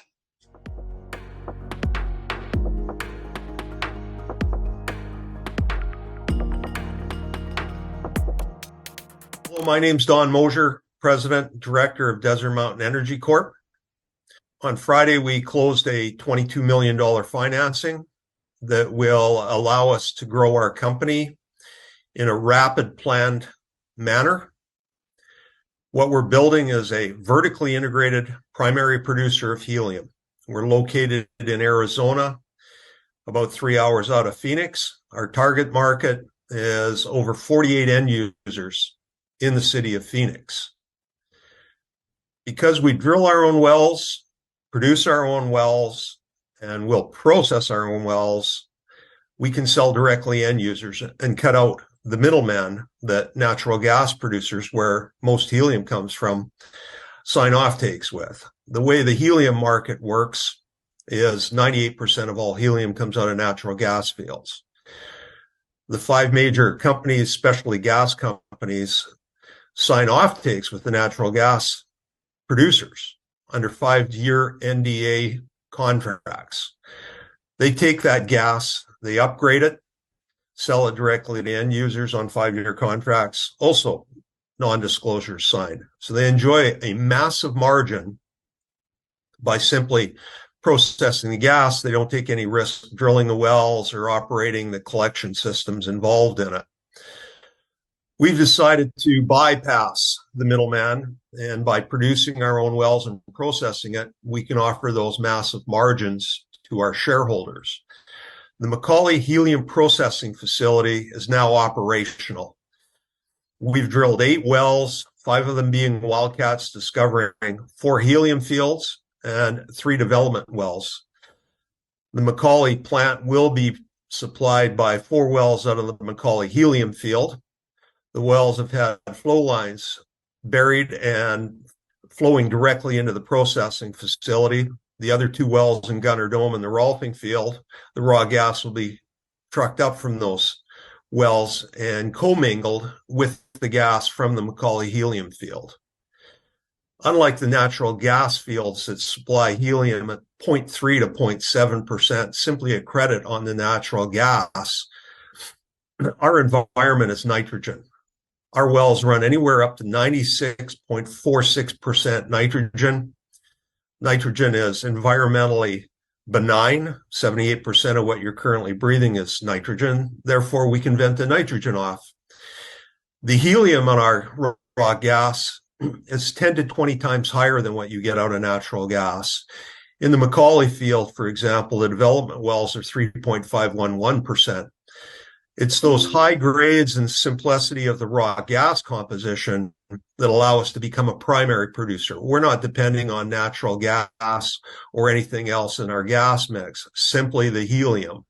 Hello, my name's Don Mosier, President, Director of Desert Mountain Energy Corp. On Friday, we closed a $22 million financing that will allow us to grow our company in a rapid, planned manner. What we're building is a vertically integrated primary producer of helium. We're located in Arizona, about 3 hours out of Phoenix. Our target market is over 48 end users in the city of Phoenix. Because we drill our own wells, produce our own wells, and will process our own wells, we can sell directly end users and cut out the middleman that natural gas producers, where most helium comes from, sign offtakes with. The way the helium market works is 98% of all helium comes out of natural gas fields. The 5 major companies, especially gas companies, sign offtakes with the natural gas producers under 5-year NDA contracts. They take that gas, they upgrade it, sell it directly to end users on 5-year contracts, also non-disclosure signed. So they enjoy a massive margin by simply processing the gas. They don't take any risk drilling the wells or operating the collection systems involved in it. We've decided to bypass the middleman, and by producing our own wells and processing it, we can offer those massive margins to our shareholders. The Macaulay Helium Processing Facility is now operational. We've drilled 8 wells, 5 of them being wildcats, discovering 4 helium fields and 3 development wells. The Macaulay plant will be supplied by 4 wells out of the Macaulay helium field. The wells have had flow lines buried and flowing directly into the processing facility. The other 2 wells in Gunner Dome and the Rolfing field, the raw gas will be trucked up from those wells and commingled with the gas from the Macaulay helium field. Unlike the natural gas fields that supply helium at 0.3 to 0.7%, simply a credit on the natural gas, our environment is nitrogen. Our wells run anywhere up to 96.46% nitrogen. Nitrogen is environmentally benign. 78% of what you're currently breathing is nitrogen. Therefore, we can vent the nitrogen off. The helium on our raw gas is 10 to 20 times higher than what you get out of natural gas. In the Macaulay field, for example, the development wells are 3.511%. It's those high grades and simplicity of the raw gas composition that allow us to become a primary producer. We're not depending on natural gas or anything else in our gas mix, simply the helium.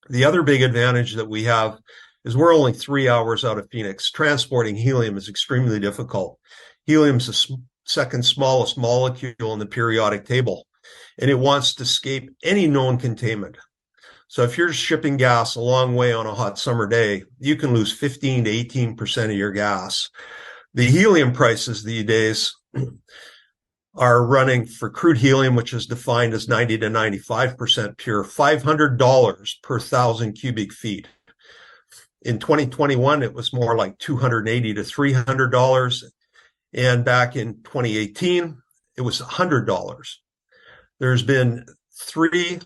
The other big advantage that we have is we're only 3 hours out of Phoenix. Transporting helium is extremely difficult. Helium is the second smallest molecule in the periodic table, and it wants to escape any known containment. So if you're shipping gas a long way on a hot summer day, you can lose 15 to 18% of your gas. The helium prices these days are running for crude helium, which is defined as 90 to 95% pure, $500 per 1,000 cubic feet. In 2021, it was more like $280 to $300. And back in 2018, it was $100. There's been 3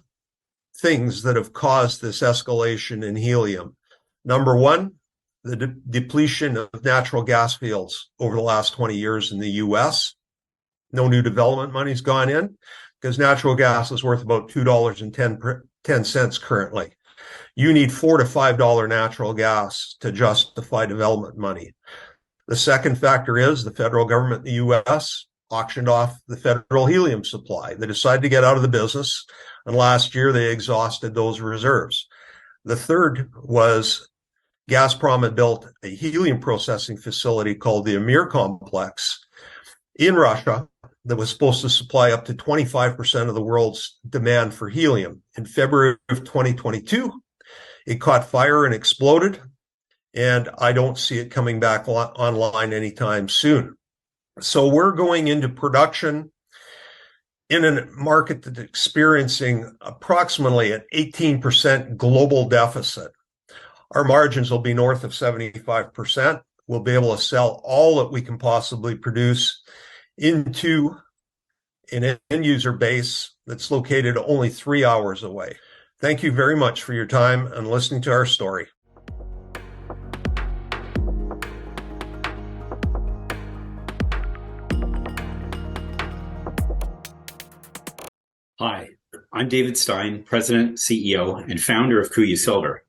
things that have caused this escalation in helium. Number one, the depletion of natural gas fields over the last 20 years in the US. No new development money's gone in because natural gas is worth about $2.10 currently. You need $4 to $5 natural gas to justify development money. The second factor is the federal government in the US auctioned off the federal helium supply. They decided to get out of the business, and last year they exhausted those reserves. The third was Gazprom had built a helium processing facility called the Amir Complex in Russia that was supposed to supply up to 25% of the world's demand for helium. In February of 2022, it caught fire and exploded, and I don't see it coming back online anytime soon. So we're going into production in a market that's experiencing approximately an 18% global deficit. Our margins will be north of 75%. We'll be able to sell all that we can possibly produce into an end user base that's located only 3 hours away. Thank you very much for your time and listening to our story. Hi, I'm David Stein, President, CEO, and founder of Kuya Silver.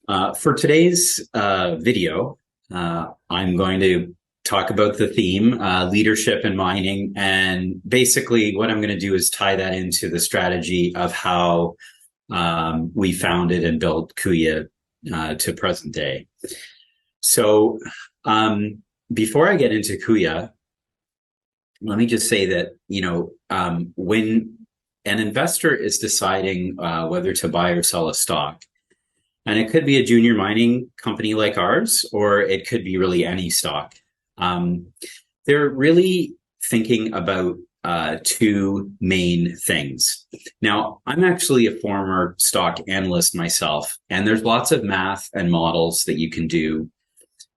For today's video, I'm going to talk about the theme, leadership in mining. And basically what I'm going to do is tie that into the strategy of how we founded and built Kuya to present day. So before I get into Kuya, let me just say that, when an investor is deciding whether to buy or sell a stock, and it could be a junior mining company like ours, or it could be really any stock, they're really thinking about two main things. Now, I'm actually a former stock analyst myself, and there's lots of math and models that you can do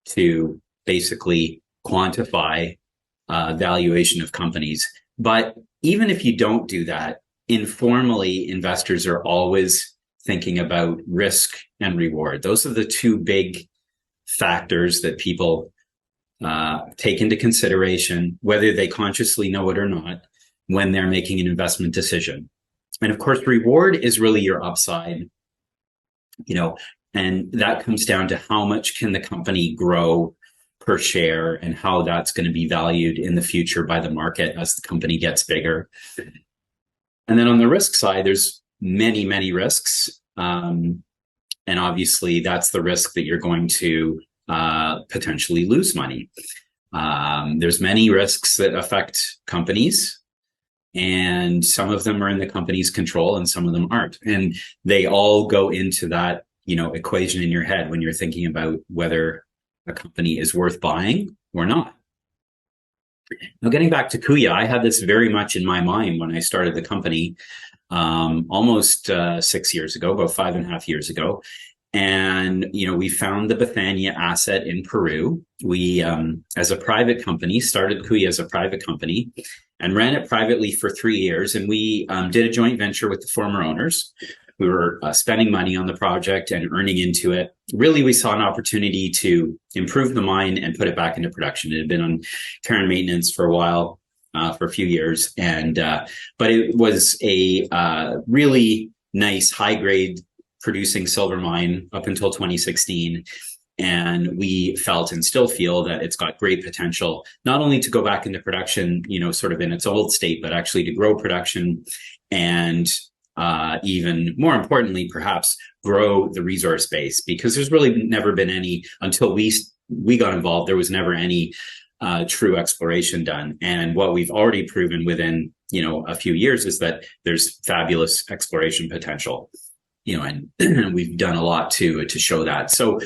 to basically quantify valuation of companies. But even if you don't do that, informally, investors are always thinking about risk and reward. Those are the two big factors that people take into consideration, whether they consciously know it or not, when they're making an investment decision. And of course, reward is really your upside, and that comes down to how much can the company grow per share and how that's going to be valued in the future by the market as the company gets bigger. And then on the risk side, there's many, many risks. And obviously that's the risk that you're going to potentially lose money. There's many risks that affect companies, and some of them are in the company's control and some of them aren't. And they all go into that, equation in your head when you're thinking about whether a company is worth buying or not. Now, getting back to Kuya, I had this very much in my mind when I started the company almost 6 years ago, about 5.5 years ago. And, we found the Bethania asset in Peru. We, as a private company, started Kuya as a private company and ran it privately for 3 years. And we did a joint venture with the former owners. We were spending money on the project and earning into it. Really, we saw an opportunity to improve the mine and put it back into production. It had been on care and maintenance for a while, for a few years. And but it was a really nice, high-grade producing silver mine up until 2016. And we felt and still feel that it's got great potential, not only to go back into production, sort of in its old state, but actually to grow production and even more importantly, perhaps grow the resource base, because there's really never been any, until we got involved, there was never any true exploration done. And what we've already proven within, a few years is that there's fabulous exploration potential, and we've done a lot to show that. So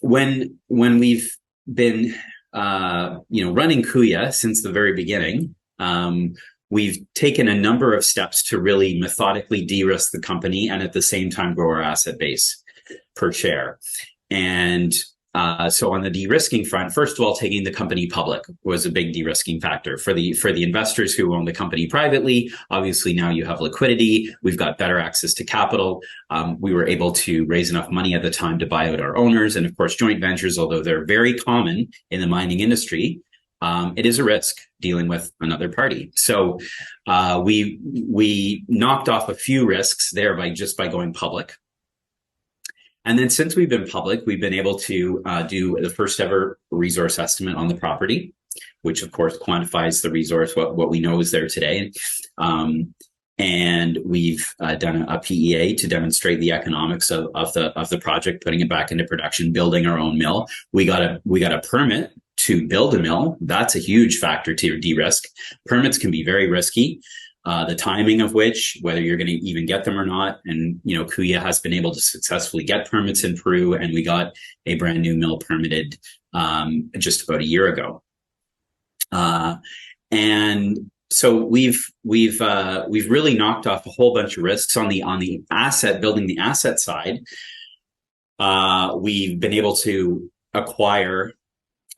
when we've been, running Kuya since the very beginning, we've taken a number of steps to really methodically de-risk the company and at the same time grow our asset base per share. And so on the de-risking front, first of all, taking the company public was a big de-risking factor for the investors who own the company privately. Obviously, now you have liquidity. We've got better access to capital. We were able to raise enough money at the time to buy out our owners. And of course, joint ventures, although they're very common in the mining industry, it is a risk dealing with another party. So we knocked off a few risks there by going public. And then since we've been public, we've been able to do the first ever resource estimate on the property, which of course quantifies the resource, what we know is there today. And we've done a PEA to demonstrate the economics of the project, putting it back into production, building our own mill. We got a permit to build a mill. That's a huge factor to de-risk. Permits can be very risky. The timing of which, whether you're going to even get them or not. And, Kuya has been able to successfully get permits in Peru, and we got a brand new mill permitted just about a year ago. And so we've really knocked off a whole bunch of risks on the asset, building the asset side. We've been able to acquire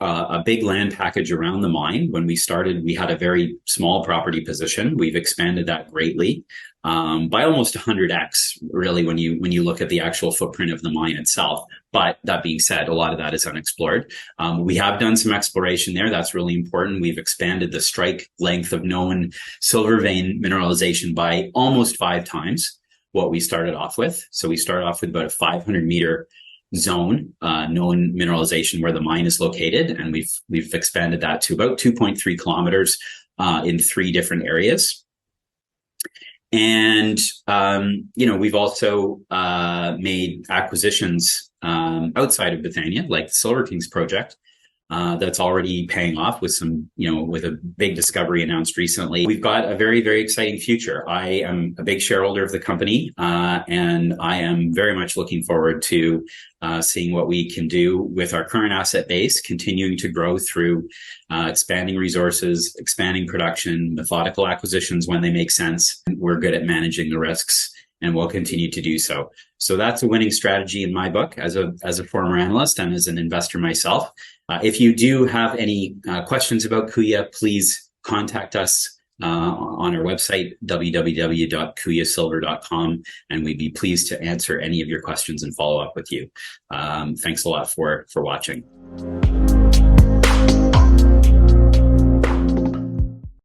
a big land package around the mine. When we started, we had a very small property position. We've expanded that greatly by almost 100x, really, when you look at the actual footprint of the mine itself. But that being said, a lot of that is unexplored. We have done some exploration there. That's really important. We've expanded the strike length of known silver vein mineralization by almost 5 times. what we started off with. So we started off with about a 500 meter zone, known mineralization where the mine is located, and we've expanded that to about 2.3 kilometers in 3 different areas. And we've also made acquisitions outside of Bethania, like the Silver Kings project. That's already paying off with some, with a big discovery announced recently. We've got a very, very exciting future. I am a big shareholder of the company, and I am very much looking forward to seeing what we can do with our current asset base, continuing to grow through expanding resources, expanding production, methodical acquisitions when they make sense. We're good at managing the risks, and we'll continue to do so. So that's a winning strategy in my book as a former analyst and as an investor myself. If you do have any questions about Kuya, please contact us on our website, www.kuyasilver.com, and we'd be pleased to answer any of your questions and follow up with you. Thanks a lot for watching.